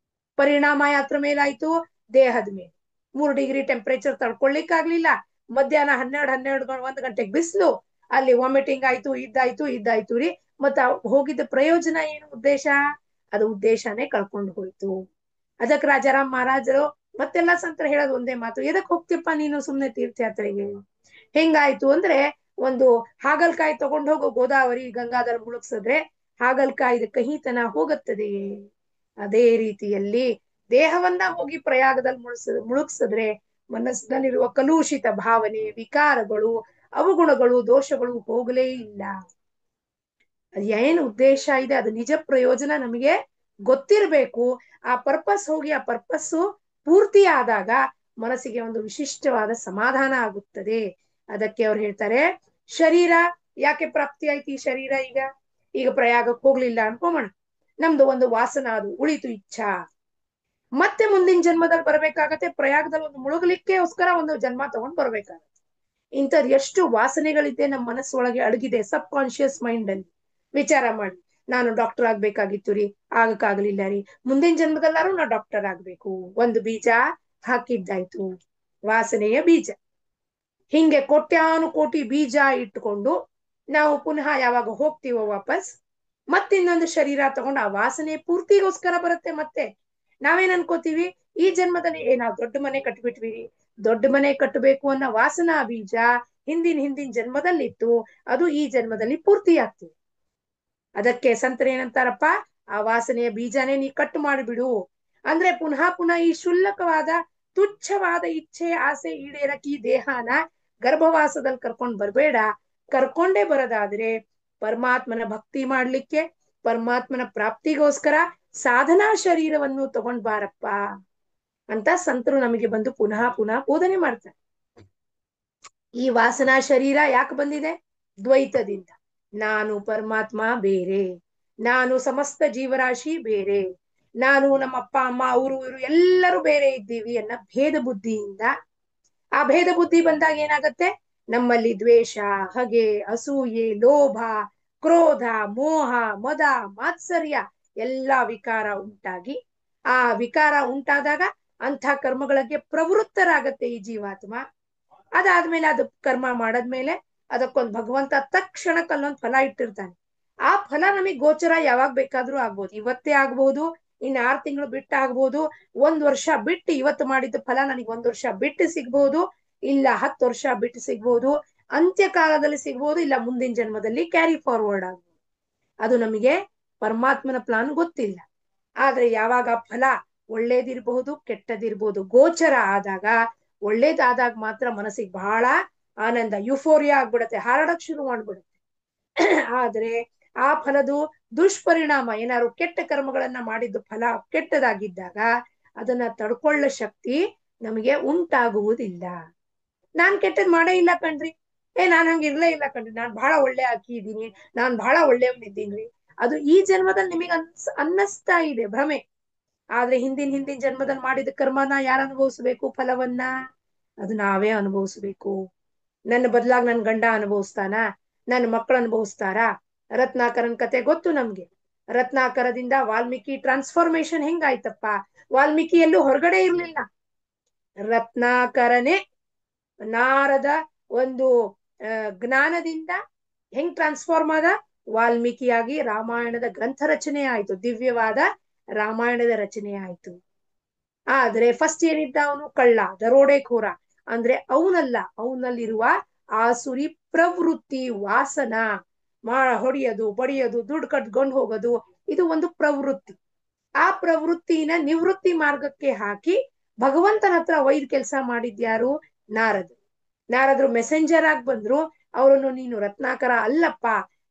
ಪರಿಣಾಮ ಯಾತ್ರ ಮೇಲಾಯ್ತು? ದೇಹದ ಮೇಲೆ. 3 ಡಿಗ್ರಿ ಟೆಂಪರೇಚರ್ ತಡ್ಕೊಳ್ಳಿಕ್ಕಾಗ್ಲಿಲ್ಲ. ಮಧ್ಯಾಹ್ನ 1 ಗಂಟೆಗೆ ಬಿಸಿಲು, ಅಲ್ಲಿ ವಾಮಿಟಿಂಗ್ ಆಯ್ತು, ಇದ್ದಾಯ್ತು ರೀ. ಮತ್ತ ಹೋಗಿದ್ದ ಪ್ರಯೋಜನ ಏನು? ಉದ್ದೇಶ? ಅದು ಉದ್ದೇಶನೇ ಕಳ್ಕೊಂಡು ಹೋಯ್ತು. ಅದಕ್ಕೆ ರಾಜಾರಾಮ್ ಮಹಾರಾಜರು ಮತ್ತೆಲ್ಲ ಸಂತರ ಹೇಳೋದು ಒಂದೇ ಮಾತು, ಎದಕ್ ಹೋಗ್ತಿಪ್ಪ ನೀನು ಸುಮ್ನೆ ತೀರ್ಥಯಾತ್ರೆಗೆ? ಹೆಂಗಾಯ್ತು ಅಂದ್ರೆ, ಒಂದು ಹಾಗಲ್ಕಾಯಿ ತಗೊಂಡ್ ಹೋಗೋ ಗೋದಾವರಿ ಗಂಗಾದಲ್ಲಿ ಮುಳುಗ್ಸಿದ್ರೆ ಹಾಗಲ್ಕಾಯಿದ ಕಹಿತನ ಹೋಗುತ್ತದೆಯೇ? ಅದೇ ರೀತಿಯಲ್ಲಿ ದೇಹವನ್ನ ಹೋಗಿ ಪ್ರಯಾಗದಲ್ಲಿ ಮುಳುಗ್ಸಿದ್ರೆ ಮನಸ್ಸಿನಲ್ಲಿರುವ ಕಲುಷಿತ ಭಾವನೆ, ವಿಕಾರಗಳು, ಅವಗುಣಗಳು, ದೋಷಗಳು ಹೋಗಲೇ ಇಲ್ಲ. ಅದ್ ಏನು ಉದ್ದೇಶ ಇದೆ, ಅದು ನಿಜ ಪ್ರಯೋಜನ ನಮಗೆ ಗೊತ್ತಿರಬೇಕು. ಆ ಪರ್ಪಸ್ ಹೋಗಿ ಆ ಪರ್ಪಸ್ಸು ಪೂರ್ತಿ ಆದಾಗ ಮನಸ್ಸಿಗೆ ಒಂದು ವಿಶಿಷ್ಟವಾದ ಸಮಾಧಾನ ಆಗುತ್ತದೆ. ಅದಕ್ಕೆ ಅವ್ರು ಹೇಳ್ತಾರೆ, ಶರೀರ ಯಾಕೆ ಪ್ರಾಪ್ತಿ ಆಯ್ತು? ಈ ಶರೀರ ಈಗ ಪ್ರಯಾಗಕ್ಕೆ ಹೋಗ್ಲಿಲ್ಲ ಅನ್ಕೋಣ, ನಮ್ದು ಒಂದು ವಾಸನ ಅದು ಉಳಿತು, ಇಚ್ಛಾ. ಮತ್ತೆ ಮುಂದಿನ ಜನ್ಮದಲ್ಲಿ ಬರ್ಬೇಕಾಗತ್ತೆ. ಪ್ರಯಾಗದಲ್ಲಿ ಒಂದು ಮುಳುಗಲಿಕ್ಕೆಗೋಸ್ಕರ ಒಂದು ಜನ್ಮ ತಗೊಂಡ್ ಬರ್ಬೇಕಾಗತ್ತೆ. ಇಂಥದ್ ಎಷ್ಟು ವಾಸನೆಗಳಿದೆ ನಮ್ಮ ಮನಸ್ಸೊಳಗೆ ಅಡಗಿದೆ, ಸಬ್ ಕಾನ್ಶಿಯಸ್ ಮೈಂಡ್ ಅಲ್ಲಿ. ವಿಚಾರ ಮಾಡಿ, ನಾನು ಡಾಕ್ಟರ್ ಆಗ್ಬೇಕಾಗಿತ್ತು ರೀ, ಆಗಕ್ಕಾಗ್ಲಿಲ್ಲ ರೀ, ಮುಂದಿನ ಜನ್ಮದಲ್ಲಾರು ನಾ ಡಾಕ್ಟರ್ ಆಗ್ಬೇಕು. ಒಂದು ಬೀಜ ಹಾಕಿದ್ದಾಯ್ತು, ವಾಸನೆಯ ಬೀಜ. ಹಿಂಗೆ ಕೋಟ್ಯಾನುಕೋಟಿ ಬೀಜ ಇಟ್ಕೊಂಡು ನಾವು ಪುನಃ ಯಾವಾಗ ಹೋಗ್ತೀವೋ ವಾಪಸ್, ಮತ್ತಿನ್ನೊಂದು ಶರೀರ ತಗೊಂಡು ಆ ವಾಸನೆ ಪೂರ್ತಿಗೋಸ್ಕರ ಬರುತ್ತೆ. ಮತ್ತೆ ನಾವೇನ್ ಅನ್ಕೋತೀವಿ, ಈ ಜನ್ಮದಲ್ಲಿ ನಾವು ದೊಡ್ಡ ಮನೆ ಕಟ್ಬಿಟ್ವಿ, ದೊಡ್ಡ ಮನೆ ಕಟ್ಟಬೇಕು ಅನ್ನೋ ವಾಸನಾ ಬೀಜ ಹಿಂದಿನ ಜನ್ಮದಲ್ಲಿತ್ತು, ಅದು ಈ ಜನ್ಮದಲ್ಲಿ ಪೂರ್ತಿ ಆಗ್ತದೆ. ಅದಕ್ಕೆ ಸಂತರ ಏನಂತಾರಪ್ಪ, ಆ ವಾಸನೆಯ ಬೀಜನೇ ನೀ ಕಟ್ಟು ಮಾಡಿಬಿಡು. ಅಂದ್ರೆ ಪುನಃ ಈ ಶುಲ್ಕವಾದ ತುಚ್ಛವಾದ ಇಚ್ಛೆ, ಆಸೆ ಈಡೇರಕ್ಕೆ ಈ ದೇಹನ ಗರ್ಭವಾಸದಲ್ಲಿ ಕರ್ಕೊಂಡ್ ಬರ್ಬೇಡ. ಕರ್ಕೊಂಡೇ ಬರೋದಾದ್ರೆ ಪರಮಾತ್ಮನ ಭಕ್ತಿ ಮಾಡ್ಲಿಕ್ಕೆ, ಪರಮಾತ್ಮನ ಪ್ರಾಪ್ತಿಗೋಸ್ಕರ ಸಾಧನಾ ಶರೀರವನ್ನು ತಗೊಂಡ್ ಬಾರಪ್ಪ ಅಂತ ಸಂತರು ನಮಗೆ ಬಂದು ಪುನಃ ಬೋಧನೆ ಮಾಡ್ತಾರೆ. ಈ ವಾಸನಾ ಶರೀರ ಯಾಕೆ ಬಂದಿದೆ? ದ್ವೈತದಿಂದ. ನಾನು ಪರಮಾತ್ಮ ಬೇರೆ, ನಾನು ಸಮಸ್ತ ಜೀವರಾಶಿ ಬೇರೆ, ನಾನು ನಮ್ಮ ಅಪ್ಪ ಅಮ್ಮ ಅವರು ಇವರು ಎಲ್ಲರೂ ಬೇರೆ ಇದ್ದೀವಿ ಅನ್ನೋ ಭೇದ ಬುದ್ಧಿಯಿಂದ. ಆ ಭೇದ ಬುದ್ಧಿ ಬಂದಾಗ ಏನಾಗತ್ತೆ? ನಮ್ಮಲ್ಲಿ ದ್ವೇಷ, ಹಗೆ, ಅಸೂಯೆ, ಲೋಭ, ಕ್ರೋಧ, ಮೋಹ, ಮದ, ಮಾತ್ಸರ್ಯ ಎಲ್ಲಾ ವಿಕಾರ ಉಂಟಾಗಿ, ಆ ವಿಕಾರ ಉಂಟಾದಾಗ ಅಂಥ ಕರ್ಮಗಳಿಗೆ ಪ್ರವೃತ್ತರಾಗತ್ತೆ ಈ ಜೀವಾತ್ಮ. ಅದಾದ್ಮೇಲೆ ಅದು ಕರ್ಮ ಮಾಡಾದ್ಮೇಲೆ ಅದಕ್ಕೊಂದು ಭಗವಂತ ತಕ್ಷಣಕ್ಕೆ ಅಲ್ಲೊಂದು ಫಲ ಇಟ್ಟಿರ್ತಾನೆ. ಆ ಫಲ ನಮಗ್ ಗೋಚರ ಯಾವಾಗ ಬೇಕಾದ್ರೂ ಆಗ್ಬೋದು. ಇವತ್ತೇ ಆಗ್ಬೋದು, ಇನ್ 6 ತಿಂಗಳು ಬಿಟ್ಟು ಆಗ್ಬೋದು, 1 ವರ್ಷ ಬಿಟ್ಟು ಇವತ್ತು ಮಾಡಿದ ಫಲ ನನಗೆ 1 ವರ್ಷ ಬಿಟ್ಟು ಸಿಗ್ಬೋದು, ಇಲ್ಲ 10 ವರ್ಷ ಬಿಟ್ಟು ಸಿಗ್ಬೋದು, ಅಂತ್ಯ ಕಾಲದಲ್ಲಿ ಸಿಗ್ಬೋದು, ಇಲ್ಲ ಮುಂದಿನ ಜನ್ಮದಲ್ಲಿ ಕ್ಯಾರಿ ಫಾರ್ವರ್ಡ್ ಆಗ್ಬೋದು. ಅದು ನಮಗೆ ಪರಮಾತ್ಮನ ಪ್ಲಾನ್ ಗೊತ್ತಿಲ್ಲ. ಆದ್ರೆ ಯಾವಾಗ ಫಲ ಒಳ್ಳೇದಿರ್ಬಹುದು ಕೆಟ್ಟದಿರ್ಬಹುದು ಗೋಚರ ಆದಾಗ, ಒಳ್ಳೇದಾದಾಗ ಮಾತ್ರ ಮನಸ್ಸಿಗೆ ಬಹಳ ಆನಂದ, ಯುಫೋರಿಯಾ ಆಗ್ಬಿಡತ್ತೆ, ಹಾರಾಡಕ್ ಶುರು ಮಾಡ್ಬಿಡುತ್ತೆ. ಆದ್ರೆ ಆ ಫಲದು ದುಷ್ಪರಿಣಾಮ, ಏನಾದ್ರು ಕೆಟ್ಟ ಕರ್ಮಗಳನ್ನ ಮಾಡಿದ್ದು ಫಲ ಕೆಟ್ಟದಾಗಿದ್ದಾಗ ಅದನ್ನ ತಡ್ಕೊಳ್ಳೋ ಶಕ್ತಿ ನಮಗೆ ಉಂಟಾಗುವುದಿಲ್ಲ. ನಾನ್ ಕೆಟ್ಟದ್ ಮಾಡೇ ಇಲ್ಲ ಕಣ್ರಿ, ನಾನ್ ಹಂಗ ಇರ್ಲೇ ಇಲ್ಲ ಕಣ್ರಿ, ನಾನ್ ಬಹಳ ಒಳ್ಳೆ ಹಾಕಿದ್ದೀನಿ, ನಾನ್ ಬಹಳ ಒಳ್ಳೆಯವನಿದ್ದೀನ್ರಿ, ಅದು ಈ ಜನ್ಮದಲ್ಲಿ ನಿಮಗೆ ಅನ್ನಿಸ್ತಾ ಇದೆ ಭ್ರಮೆ. ಆದ್ರೆ ಹಿಂದಿನ ಜನ್ಮದಲ್ಲಿ ಮಾಡಿದ ಕರ್ಮನ ಯಾರು ಅನುಭವಿಸ್ಬೇಕು? ಫಲವನ್ನ ಅದು ನಾವೇ ಅನುಭವಿಸ್ಬೇಕು. ನನ್ನ ಬದಲಾಗಿ ನನ್ ಗಂಡ ಅನುಭವಿಸ್ತಾನ, ನನ್ನ ಮಕ್ಕಳು ಅನುಭವಿಸ್ತಾರ. ರತ್ನಾಕರನ್ ಕತೆ ಗೊತ್ತು ನಮ್ಗೆ. ರತ್ನಾಕರದಿಂದ ವಾಲ್ಮೀಕಿ ಟ್ರಾನ್ಸ್ಫಾರ್ಮೇಶನ್ ಹೆಂಗಾಯ್ತಪ್ಪ? ವಾಲ್ಮೀಕಿ ಎಲ್ಲೂ ಹೊರಗಡೆ ಇರ್ಲಿಲ್ಲ, ರತ್ನಾಕರನೇ ನಾರದ ಒಂದು ಜ್ಞಾನದಿಂದ ಹೆಂಗ್ ಟ್ರಾನ್ಸ್ಫಾರ್ಮ್ ಆದ? ವಾಲ್ಮೀಕಿಯಾಗಿ ರಾಮಾಯಣದ ಗ್ರಂಥ ರಚನೆ ಆಯ್ತು, ದಿವ್ಯವಾದ ರಾಮಾಯಣದ ರಚನೆ ಆಯ್ತು. ಆದ್ರೆ ಫಸ್ಟ್ ಏನಿದ್ದ ಅವನು? ಕಳ್ಳ, ದರೋಡೆಖೋರ. ಅಂದ್ರೆ ಅವನಲ್ಲಿರುವ ಆಸುರಿ ಪ್ರವೃತ್ತಿ, ವಾಸನ, ಹೊಡಿಯೋದು ಬಡಿಯೋದು, ದುಡ್ಡು ಕಟ್ಕೊಂಡು ಹೋಗೋದು, ಇದು ಒಂದು ಪ್ರವೃತ್ತಿ. ಆ ಪ್ರವೃತ್ತಿನ ನಿವೃತ್ತಿ ಮಾರ್ಗಕ್ಕೆ ಹಾಕಿ ಭಗವಂತನ ಹತ್ರ ಒಯ್ದು ಕೆಲಸ ಮಾಡಿದ್ಯಾರು? ನಾರದ್ರು ಮೆಸೆಂಜರ್ ಆಗಿ ಬಂದ್ರು. ಅವರನ್ನು ನೀನು ರತ್ನಾಕರ ಅಲ್ಲಪ್ಪ,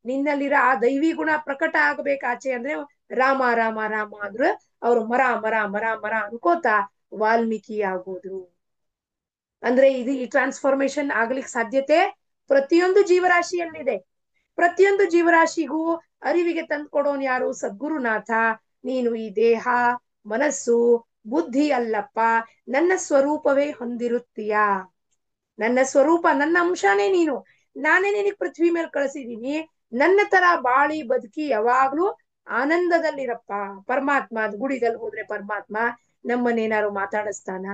ನಿನ್ನಲ್ಲಿರೋ ಆ ದೈವಿ ಗುಣ ಪ್ರಕಟ ಆಗ್ಬೇಕಾಚೆ ಅಂದ್ರೆ ರಾಮ ರಾಮ ರಾಮ ಅಂದ್ರು. ಅವ್ರು ಮರ ಮರ ಮರ ಮರ ಅನ್ಕೋತಾ ವಾಲ್ಮೀಕಿ ಆಗೋದು. ಅಂದ್ರೆ ಇದು ಈ ಟ್ರಾನ್ಸ್ಫಾರ್ಮೇಶನ್ ಆಗ್ಲಿಕ್ಕೆ ಸಾಧ್ಯತೆ ಪ್ರತಿಯೊಂದು ಜೀವರಾಶಿಯಲ್ಲಿದೆ. ಪ್ರತಿಯೊಂದು ಜೀವರಾಶಿಗೂ ಅರಿವಿಗೆ ತಂದ್ಕೊಡೋನ್ ಯಾರು? ಸದ್ಗುರುನಾಥ. ನೀನು ಈ ದೇಹ ಮನಸ್ಸು ಬುದ್ಧಿ ಅಲ್ಲಪ್ಪ, ನನ್ನ ಸ್ವರೂಪವೇ ಹೊಂದಿರುತ್ತೀಯ, ನನ್ನ ಸ್ವರೂಪ ನನ್ನ ಅಂಶನೇ ನೀನು, ನಾನೇ ನಿನಗೆ ಪೃಥ್ವಿ ಮೇಲೆ ಕಳಿಸಿದೀನಿ, ನನ್ನ ತರ ಬಾಳಿ ಬದುಕಿ ಯಾವಾಗ್ಲೂ ಆನಂದದಲ್ಲಿರಪ್ಪ. ಪರಮಾತ್ಮ ಗುಡಿದಲ್ಲಿ ಹೋದ್ರೆ ಪರಮಾತ್ಮ ನಮ್ಮನ್ನೇನಾರು ಮಾತಾಡಿಸ್ತಾನ?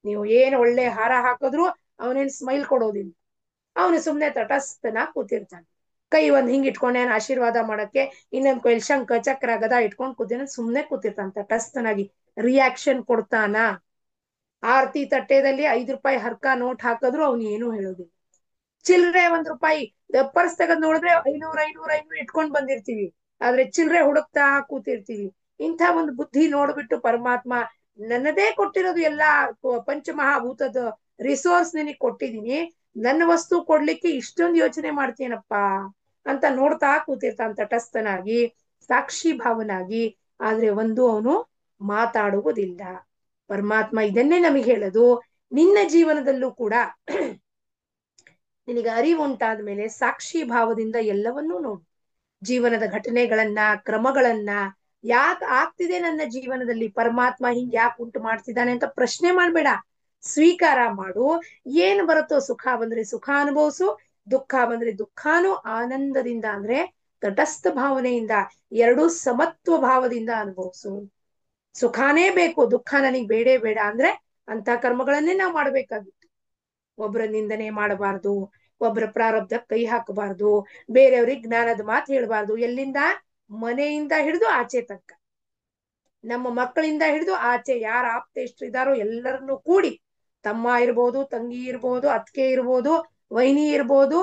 ನೀವು ಏನ್ ಒಳ್ಳೆ ಹಾರ ಹಾಕಿದ್ರು ಅವನೇನ್ ಸ್ಮೈಲ್ ಕೊಡೋದಿಲ್ಲ, ಅವನು ಸುಮ್ನೆ ತಟಸ್ಥನ ಕೂತಿರ್ತಾನೆ. ಕೈ ಒಂದ್ ಹಿಂಗ್ ಇಟ್ಕೊಂಡೇನ್ ಆಶೀರ್ವಾದ ಮಾಡಕ್ಕೆ, ಇನ್ನೊಂದ್ ಕೈಲಿ ಶಂಖ ಚಕ್ರ ಗದ ಇಟ್ಕೊಂಡ್ ಕೂತೇನ ಸುಮ್ನೆ ಕೂತಿರ್ತಾನ ತಟಸ್ಥನಾಗಿ. ರಿಯಾಕ್ಷನ್ ಕೊಡ್ತಾನ? ಆರತಿ ತಟ್ಟೆದಲ್ಲಿ 5 ರೂಪಾಯಿ ಹರ್ಕ ನೋಟ್ ಹಾಕಿದ್ರು ಅವ್ನು ಏನು ಹೇಳೋದಿಲ್ಲ. ಚಿಲ್ರೆ 1 ರೂಪಾಯಿ ಪರ್ಸ್ ತೆಗೆದ್ ನೋಡಿದ್ರೆ 500 ಇಟ್ಕೊಂಡ್ ಬಂದಿರ್ತೀವಿ, ಆದ್ರೆ ಚಿಲ್ರೆ ಹುಡುಕ್ತಾ ಕೂತಿರ್ತೀವಿ. ಇಂಥ ಒಂದು ಬುದ್ಧಿ ನೋಡ್ಬಿಟ್ಟು ಪರಮಾತ್ಮ ನನ್ನದೇ ಕೊಟ್ಟಿರೋದು ಎಲ್ಲಾ ಪಂಚಮಹಾಭೂತದ ರಿಸೋರ್ಸ್ ನಿನಗ್ ಕೊಟ್ಟಿದೀನಿ, ನನ್ನ ವಸ್ತು ಕೊಡ್ಲಿಕ್ಕೆ ಇಷ್ಟೊಂದು ಯೋಚನೆ ಮಾಡ್ತೀನಪ್ಪ ಅಂತ ನೋಡ್ತಾ ಕೂತಿರ್ತಾನ ತಟಸ್ಥನಾಗಿ, ಸಾಕ್ಷಿ ಭಾವನಾಗಿ. ಆದ್ರೆ ಒಂದು ಅವನು ಮಾತಾಡುವುದಿಲ್ಲ. ಪರಮಾತ್ಮ ಇದನ್ನೇ ನಮಗೆ ಹೇಳೋದು, ನಿನ್ನ ಜೀವನದಲ್ಲೂ ಕೂಡ ನಿನಗೆ ಅರಿವು ಉಂಟಾದ್ಮೇಲೆ ಸಾಕ್ಷಿ ಭಾವದಿಂದ ಎಲ್ಲವನ್ನೂ ನೋಡು. ಜೀವನದ ಘಟನೆಗಳನ್ನ, ಕ್ರಮಗಳನ್ನ, ಯಾಕೆ ಆಗ್ತಿದೆ ನನ್ನ ಜೀವನದಲ್ಲಿ, ಪರಮಾತ್ಮ ಹಿಂಗ್ ಯಾಕೆ ಉಂಟು ಮಾಡ್ತಿದ್ದಾನೆ ಅಂತ ಪ್ರಶ್ನೆ ಮಾಡ್ಬೇಡ, ಸ್ವೀಕಾರ ಮಾಡು. ಏನ್ ಬರುತ್ತೋ, ಸುಖ ಬಂದ್ರೆ ಸುಖ ಅನುಭವಿಸು, ದುಃಖ ಬಂದ್ರೆ ದುಃಖಾನು ಆನಂದದಿಂದ ಅಂದ್ರೆ ತಟಸ್ಥ ಭಾವನೆಯಿಂದ, ಎರಡೂ ಸಮತ್ವ ಭಾವದಿಂದ ಅನುಭವಿಸು. ಸುಖಾನೇ ಬೇಕು, ದುಃಖ ನನಗ್ ಬೇಡೇ ಬೇಡ ಅಂದ್ರೆ ಅಂತ ಕರ್ಮಗಳನ್ನೇ ನಾವು ಮಾಡ್ಬೇಕಾಗಿತ್ತು. ಒಬ್ಬರ ನಿಂದನೆ ಮಾಡಬಾರ್ದು, ಒಬ್ಬರ ಪ್ರಾರಬ್ಧ ಕೈ ಹಾಕಬಾರ್ದು, ಬೇರೆಯವ್ರಿಗೆ ಜ್ಞಾನದ ಮಾತು ಹೇಳ್ಬಾರ್ದು. ಎಲ್ಲಿಂದ? ಮನೆಯಿಂದ ಹಿಡಿದು ಆಚೆ ತನಕ, ನಮ್ಮ ಮಕ್ಕಳಿಂದ ಹಿಡಿದು ಆಚೆ ಯಾರ ಆಪ್ತೇಷ್ಟರಿದ್ದಾರೋ ಎಲ್ಲರನ್ನೂ ಕೂಡಿ, ತಮ್ಮ ಇರ್ಬೋದು, ತಂಗಿ ಇರ್ಬೋದು, ಅತ್ತಿಗೆ ಇರ್ಬೋದು, ವೈನಿ ಇರ್ಬೋದು,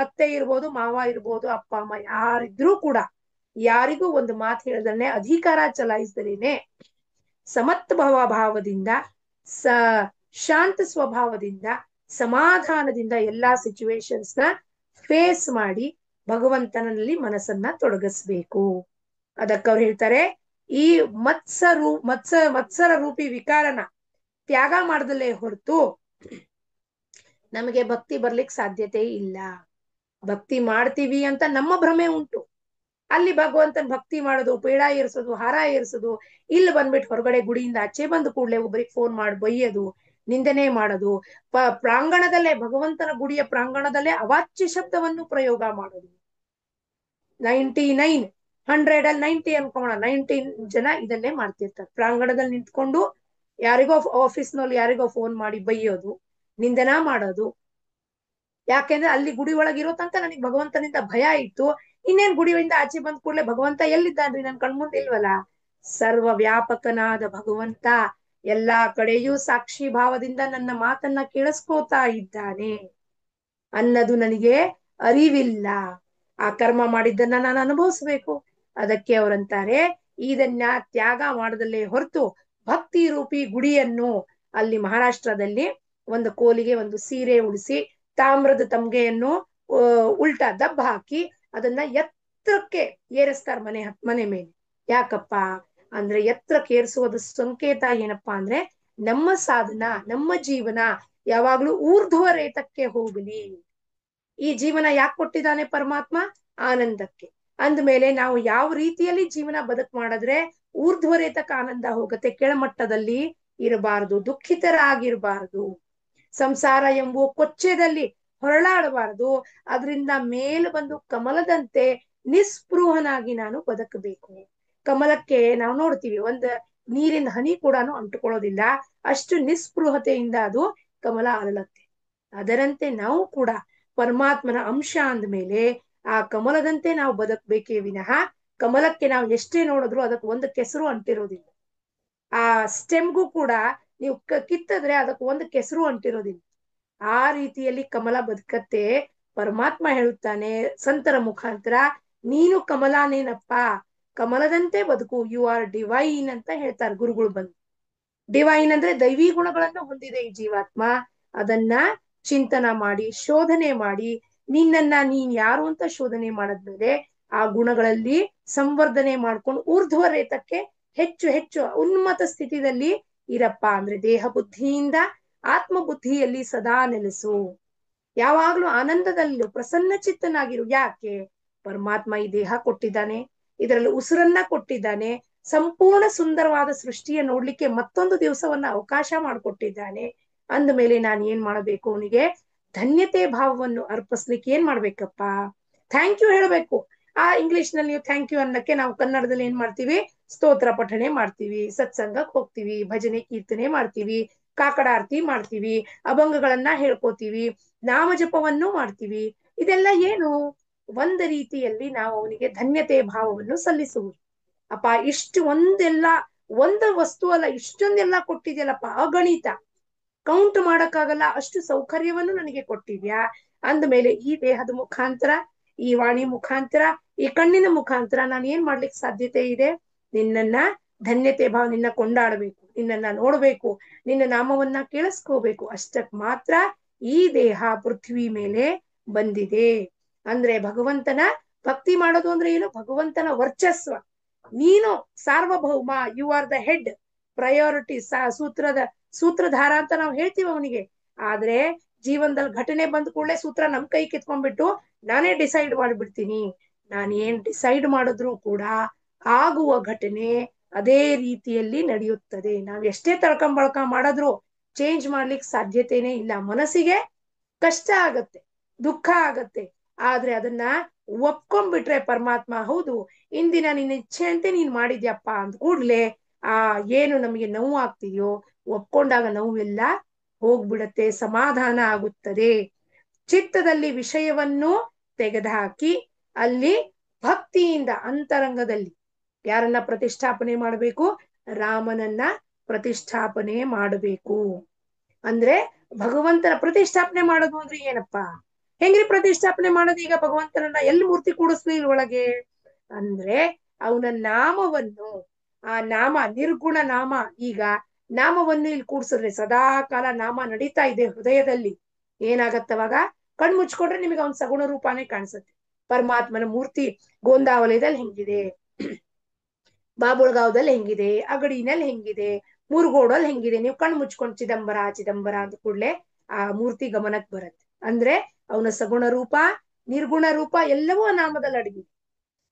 ಅತ್ತೆ ಇರ್ಬೋದು, ಮಾವ ಇರ್ಬೋದು, ಅಪ್ಪ ಅಮ್ಮ ಯಾರಿದ್ರೂ ಕೂಡ ಯಾರಿಗೂ ಒಂದು ಮಾತು ಹೇಳ್ದನೆ, ಅಧಿಕಾರ ಚಲಾಯಿಸ್ದಲೇನೆ ಸಮತ್ಭವ ಭಾವದಿಂದ, ಶಾಂತ ಸ್ವಭಾವದಿಂದ, ಸಮಾಧಾನದಿಂದ ಎಲ್ಲಾ ಸಿಚುವೇಶನ್ಸ್ ನ ಫೇಸ್ ಮಾಡಿ ಭಗವಂತನಲ್ಲಿ ಮನಸ್ಸನ್ನ ತೊಡಗಿಸ್ಬೇಕು. ಅದಕ್ಕೆ ಅವ್ರು ಹೇಳ್ತಾರೆ, ಈ ಮತ್ಸರ ರೂಪಿ ವಿಕಾರನ ತ್ಯಾಗ ಮಾಡ್ದಲೇ ಹೊರತು ನಮಗೆ ಭಕ್ತಿ ಬರ್ಲಿಕ್ಕೆ ಸಾಧ್ಯತೆ ಇಲ್ಲ. ಭಕ್ತಿ ಮಾಡ್ತೀವಿ ಅಂತ ನಮ್ಮ ಭ್ರಮೆ ಉಂಟು. ಅಲ್ಲಿ ಭಗವಂತನ ಭಕ್ತಿ ಮಾಡೋದು, ಪೇಡ ಏರ್ಸೋದು, ಹಾರ ಏರ್ಸೋದು, ಇಲ್ಲಿ ಬಂದ್ಬಿಟ್ಟು ಹೊರಗಡೆ ಗುಡಿಯಿಂದ ಆಚೆ ಬಂದ ಕೂಡ್ಲೆ ಒಬ್ಬರಿಗೆ ಫೋನ್ ಮಾಡಿ ಬೈಯೋದು, ನಿಂದನೆ ಮಾಡೋದು, ಪ್ರಾಂಗಣದಲ್ಲೇ, ಭಗವಂತನ ಗುಡಿಯ ಪ್ರಾಂಗಣದಲ್ಲೇ ಅವಾಚ್ಯ ಶಬ್ದವನ್ನು ಪ್ರಯೋಗ ಮಾಡೋದು. 100 ಅಲ್ಲಿ 90 ಅನ್ಕೋಣ, 19 ಜನ ಇದನ್ನೇ ಮಾಡ್ತಿರ್ತಾರೆ. ಪ್ರಾಂಗಣದಲ್ಲಿ ನಿಂತ್ಕೊಂಡು ಯಾರಿಗೋ ಆಫೀಸ್ನಲ್ಲಿ ಯಾರಿಗೋ ಫೋನ್ ಮಾಡಿ ಬೈಯೋದು, ನಿಂದನಾ ಮಾಡೋದು. ಯಾಕೆಂದ್ರೆ ಅಲ್ಲಿ ಗುಡಿ ಒಳಗಿರೋ ತನಕ ನನಗೆ ಭಗವಂತನಿಂದ ಭಯ ಇತ್ತು. ಇನ್ನೇನ್ ಗುಡಿಯಿಂದ ಆಚೆ ಬಂದ ಕೂಡಲೇ ಭಗವಂತ ಎಲ್ಲಿದ್ದಾನ್ರಿ, ನನ್ ಕಣ್ಮುಂದ್ ಇಲ್ವಲ್ಲ. ಸರ್ವ ವ್ಯಾಪಕನಾದ ಭಗವಂತ ಎಲ್ಲಾ ಕಡೆಯೂ ಸಾಕ್ಷಿ ಭಾವದಿಂದ ನನ್ನ ಮಾತನ್ನ ಕೇಳಿಸ್ಕೋತಾ ಇದ್ದಾನೆ ಅನ್ನೋದು ನನಗೆ ಅರಿವಿಲ್ಲ. ಆ ಕರ್ಮ ಮಾಡಿದ್ದನ್ನ ನಾನು ಅನುಭವಿಸ್ಬೇಕು. ಅದಕ್ಕೆ ಅವರಂತಾರೆ, ಇದನ್ನ ತ್ಯಾಗ ಮಾಡದಲ್ಲೇ ಹೊರತು ಭಕ್ತಿ ರೂಪಿ ಗುಡಿಯನ್ನು ಅಲ್ಲಿ ಮಹಾರಾಷ್ಟ್ರದಲ್ಲಿ ಒಂದು ಕೋಲಿಗೆ ಒಂದು ಸೀರೆ ಉಡಿಸಿ ತಾಮ್ರದ ತಮ್ಗೆಯನ್ನು ಉಲ್ಟಾ ದಬ್ಬ ಹಾಕಿ ಅದನ್ನ ಎತ್ತರಕ್ಕೆ ಏರಿಸ್ತಾರ ಮನೆ ಮೇಲೆ. ಯಾಕಪ್ಪ ಅಂದ್ರೆ ಎತ್ತರಕ್ಕೆ ಏರಿಸುವುದ ಸಂಕೇತ ಏನಪ್ಪಾ ಅಂದ್ರೆ ನಮ್ಮ ಸಾಧನ, ನಮ್ಮ ಜೀವನ ಯಾವಾಗ್ಲೂ ಊರ್ಧ್ವ ರೇತಕ್ಕೆ ಹೋಗಲಿ. ಈ ಜೀವನ ಯಾಕೆ ಕೊಟ್ಟಿದ್ದಾನೆ ಪರಮಾತ್ಮ? ಆನಂದಕ್ಕೆ. ಅಂದ್ಮೇಲೆ ನಾವು ಯಾವ ರೀತಿಯಲ್ಲಿ ಜೀವನ ಬದುಕು ಮಾಡಿದ್ರೆ ಊರ್ಧ್ವರೇತಕ ಆನಂದ ಹೋಗುತ್ತೆ, ಕೆಳಮಟ್ಟದಲ್ಲಿ ಇರಬಾರದು, ದುಃಖಿತರಾಗಿರಬಾರದು, ಸಂಸಾರ ಎಂಬುವ ಕೊಚ್ಚೆದಲ್ಲಿ ಹೊರಳಾಡಬಾರದು. ಅದರಿಂದ ಮೇಲೆ ಬಂದು ಕಮಲದಂತೆ ನಿಸ್ಪೃಹನಾಗಿ ನಾನು ಬದುಕಬೇಕು. ಕಮಲಕ್ಕೆ ನಾವು ನೋಡ್ತೀವಿ, ಒಂದ್ ನೀರಿನ ಹನಿ ಕೂಡ ಅಂಟುಕೊಳ್ಳೋದಿಲ್ಲ, ಅಷ್ಟು ನಿಸ್ಪೃಹತೆಯಿಂದ ಅದು ಕಮಲ ಅರಳತ್ತೆ. ಅದರಂತೆ ನಾವು ಕೂಡ ಪರಮಾತ್ಮನ ಅಂಶ ಅಂದ್ಮೇಲೆ ಆ ಕಮಲದಂತೆ ನಾವು ಬದುಕಬೇಕೇ ವಿನಃ ಕಮಲಕ್ಕೆ ನಾವು ಎಷ್ಟೇ ನೋಡಿದ್ರು ಅದಕ್ಕೆ ಒಂದು ಕೆಸರು ಅಂಟಿರೋದಿಲ್ಲ. ಆ ಸ್ಟೆಮ್ಗೂ ಕೂಡ ನೀವು ಕಿತ್ತದ್ರೆ ಅದಕ್ಕೆ ಒಂದು ಕೆಸರು ಅಂಟಿರೋದಿಲ್ಲ. ಆ ರೀತಿಯಲ್ಲಿ ಕಮಲ ಬದುಕತ್ತೆ. ಪರಮಾತ್ಮ ಹೇಳುತ್ತಾನೆ ಸಂತರ ಮುಖಾಂತರ, ನೀನು ಕಮಲಾನೇನಪ್ಪ, ಕಮಲದಂತೆ ಬದುಕು, ಯು ಆರ್ ಡಿವೈನ್ ಅಂತ ಹೇಳ್ತಾರೆ ಗುರುಗಳು ಬಂದು. ಡಿವೈನ್ ಅಂದ್ರೆ ದೈವಿ ಗುಣಗಳನ್ನು ಹೊಂದಿದೆ ಈ ಜೀವಾತ್ಮ. ಅದನ್ನ ಚಿಂತನ ಮಾಡಿ ಶೋಧನೆ ಮಾಡಿ ನಿನ್ನನ್ನ ನೀನ್ ಯಾರು ಅಂತ ಶೋಧನೆ ಮಾಡದ್ಮೇಲೆ ಆ ಗುಣಗಳಲ್ಲಿ ಸಂವರ್ಧನೆ ಮಾಡ್ಕೊಂಡು ಊರ್ಧ್ವ ರೇತಕ್ಕೆ ಹೆಚ್ಚು ಹೆಚ್ಚು ಉನ್ನತ ಸ್ಥಿತಿಯಲ್ಲಿ ಇರಪ್ಪ. ಅಂದ್ರೆ ದೇಹ ಬುದ್ಧಿಯಿಂದ ಆತ್ಮ ಬುದ್ಧಿಯಲ್ಲಿ ಸದಾ ನೆಲೆಸು, ಯಾವಾಗ್ಲೂ ಆನಂದದಲ್ಲೂ ಪ್ರಸನ್ನ ಚಿತ್ತನಾಗಿರು. ಯಾಕೆ? ಪರಮಾತ್ಮ ಈ ದೇಹ ಕೊಟ್ಟಿದ್ದಾನೆ, ಇದರಲ್ಲಿ ಉಸಿರನ್ನ ಕೊಟ್ಟಿದ್ದಾನೆ, ಸಂಪೂರ್ಣ ಸುಂದರವಾದ ಸೃಷ್ಟಿಯ ನೋಡ್ಲಿಕ್ಕೆ ಮತ್ತೊಂದು ದಿವಸವನ್ನ ಅವಕಾಶ ಮಾಡಿಕೊಟ್ಟಿದ್ದಾನೆ. ಅಂದ ಮೇಲೆ ನಾನು ಏನ್ ಮಾಡಬೇಕು? ಅವನಿಗೆ ಧನ್ಯತೆ ಭಾವವನ್ನು ಅರ್ಪಿಸ್ಲಿಕ್ಕೆ ಏನ್ ಮಾಡ್ಬೇಕಪ್ಪ? ಥ್ಯಾಂಕ್ ಯು ಹೇಳ್ಬೇಕು. ಆ ಇಂಗ್ಲಿಷ್ ನಲ್ಲಿ ಥ್ಯಾಂಕ್ ಯು ಅನ್ನಕ್ಕೆ ನಾವು ಕನ್ನಡದಲ್ಲಿ ಏನ್ ಮಾಡ್ತೀವಿ? ಸ್ತೋತ್ರ ಪಠಣೆ ಮಾಡ್ತೀವಿ, ಸತ್ಸಂಗಕ್ಕೆ ಹೋಗ್ತೀವಿ, ಭಜನೆ ಕೀರ್ತನೆ ಮಾಡ್ತೀವಿ, ಕಾಕಡಾರತಿ ಮಾಡ್ತೀವಿ, ಅಭಂಗಗಳನ್ನ ಹೇಳ್ಕೋತೀವಿ, ನಾಮಜಪವನ್ನು ಮಾಡ್ತೀವಿ. ಇದೆಲ್ಲ ಏನು? ಒಂದು ರೀತಿಯಲ್ಲಿ ನಾವು ಅವನಿಗೆ ಧನ್ಯತೆ ಭಾವವನ್ನು ಸಲ್ಲಿಸುವುದು. ಅಪ್ಪ ಇಷ್ಟು ಒಂದು ವಸ್ತು ಅಲ್ಲ, ಇಷ್ಟೊಂದೆಲ್ಲ ಕೊಟ್ಟಿದ್ಯಲ್ಲಪ್ಪ, ಅಗಣಿತ, ಕೌಂಟ್ ಮಾಡಕ್ಕಾಗಲ್ಲ ಅಷ್ಟು ಸೌಕರ್ಯವನ್ನು ನನಗೆ ಕೊಟ್ಟಿದ್ಯಾ. ಅಂದ್ಮೇಲೆ ಈ ದೇಹದ ಮುಖಾಂತರ, ಈ ವಾಣಿ ಮುಖಾಂತರ, ಈ ಕಣ್ಣಿನ ಮುಖಾಂತರ ನಾನು ಏನ್ ಮಾಡ್ಲಿಕ್ಕೆ ಸಾಧ್ಯತೆ ಇದೆ? ನಿನ್ನನ್ನ ಧನ್ಯತೆ ಭಾವ, ನಿನ್ನ ಕೊಂಡಾಡಬೇಕು, ನಿನ್ನನ್ನ ನೋಡ್ಬೇಕು, ನಿನ್ನ ನಾಮವನ್ನ ಕೇಳಿಸ್ಕೋಬೇಕು. ಅಷ್ಟಕ್ ಮಾತ್ರ ಈ ದೇಹ ಪೃಥ್ವಿ ಮೇಲೆ ಬಂದಿದೆ. ಅಂದ್ರೆ ಭಗವಂತನ ಭಕ್ತಿ ಮಾಡೋದು ಅಂದ್ರೆ ಏನು? ಭಗವಂತನ ವರ್ಚಸ್ವ. ನೀನು ಸಾರ್ವಭೌಮ, you are the head, priority, ಸೂತ್ರಧಾರ ಅಂತ ನಾವು ಹೇಳ್ತೀವಿ ಅವನಿಗೆ. ಆದ್ರೆ ಜೀವನದಲ್ಲಿ ಘಟನೆ ಬಂದ ಕೂಡಲೇ ಸೂತ್ರ ನಮ್ ಕೈ ಕಿತ್ಕೊಂಡ್ಬಿಟ್ಟು ನಾನೇ ಡಿಸೈಡ್ ಮಾಡ್ಬಿಡ್ತೀನಿ. ನಾನು ಏನ್ ಡಿಸೈಡ್ ಮಾಡಿದ್ರು ಕೂಡ ಆಗುವ ಘಟನೆ ಅದೇ ರೀತಿಯಲ್ಲಿ ನಡೆಯುತ್ತದೆ. ನಾವ್ ಎಷ್ಟೇ ತಳ್ಕೊಂಬಳ್ಕ ಮಾಡಿದ್ರು ಚೇಂಜ್ ಮಾಡ್ಲಿಕ್ಕೆ ಸಾಧ್ಯತೆನೇ ಇಲ್ಲ. ಮನಸ್ಸಿಗೆ ಕಷ್ಟ ಆಗತ್ತೆ, ದುಃಖ ಆಗತ್ತೆ, ಆದ್ರೆ ಅದನ್ನ ಒಪ್ಕೊಂಡ್ಬಿಟ್ರೆ ಪರಮಾತ್ಮ ಹೌದು ಇಂದಿನ ನಿನ್ನ ಇಚ್ಛೆ ಅಂತೆ ನೀನ್ ಮಾಡಿದ್ಯಪ್ಪ ಅಂದ ಕೂಡ್ಲೆ ಆ ಏನು ನಮಗೆ ನೋವು ಆಗ್ತಿದೆಯೋ ಒಪ್ಕೊಂಡಾಗ ನೋವೆಲ್ಲ ಹೋಗ್ಬಿಡತ್ತೆ, ಸಮಾಧಾನ ಆಗುತ್ತದೆ. ಚಿತ್ತದಲ್ಲಿ ವಿಷಯವನ್ನು ತೆಗೆದುಹಾಕಿ ಅಲ್ಲಿ ಭಕ್ತಿಯಿಂದ ಅಂತರಂಗದಲ್ಲಿ ಯಾರನ್ನ ಪ್ರತಿಷ್ಠಾಪನೆ ಮಾಡಬೇಕು? ರಾಮನನ್ನ ಪ್ರತಿಷ್ಠಾಪನೆ ಮಾಡಬೇಕು. ಅಂದ್ರೆ ಭಗವಂತನ ಪ್ರತಿಷ್ಠಾಪನೆ ಮಾಡೋದು ಅಂದ್ರೆ ಏನಪ್ಪಾ? ಹೆಂಗ್ರಿ ಪ್ರತಿಷ್ಠಾಪನೆ ಮಾಡೋದು? ಈಗ ಭಗವಂತನನ್ನ ಎಲ್ಲಿ ಮೂರ್ತಿ ಕೂಡಿಸ್ಲಿ ಒಳಗೆ? ಅಂದ್ರೆ ಅವನ ನಾಮವನ್ನು, ಆ ನಾಮ ನಿರ್ಗುಣ ನಾಮ, ಈಗ ನಾಮವನ್ನು ಇಲ್ಲಿ ಕೂಡ್ಸಿದ್ರೆ ಸದಾ ಕಾಲ ನಾಮ ನಡೀತಾ ಇದೆ ಹೃದಯದಲ್ಲಿ. ಏನಾಗತ್ತವಾಗ? ಕಣ್ ಮುಚ್ಕೊಂಡ್ರೆ ನಿಮಗೆ ಅವನ್ ಸಗುಣ ರೂಪಾನೇ ಕಾಣಿಸುತ್ತೆ. ಪರಮಾತ್ಮನ ಮೂರ್ತಿ ಗೋಂದಾವಲಯದಲ್ಲಿ ಹೆಂಗಿದೆ, ಬಾಬುಳಗಾವದಲ್ಲಿ ಹೆಂಗಿದೆ, ಅಗಡಿನಲ್ಲಿ ಹೆಂಗಿದೆ, ಮುರುಗೋಡಲ್ಲಿ ಹೆಂಗಿದೆ, ನೀವು ಕಣ್ ಮುಚ್ಕೊಂಡು ಚಿದಂಬರ ಚಿದಂಬರ ಅಂತ ಕೂಡ್ಲೆ ಆ ಮೂರ್ತಿ ಗಮನಕ್ಕೆ ಬರುತ್ತೆ. ಅಂದ್ರೆ ಅವನ ಸಗುಣ ರೂಪ, ನಿರ್ಗುಣ ರೂಪ ಎಲ್ಲವೂ ಆ ನಾಮದಲ್ಲಿ ಅಡಗಿದೆ.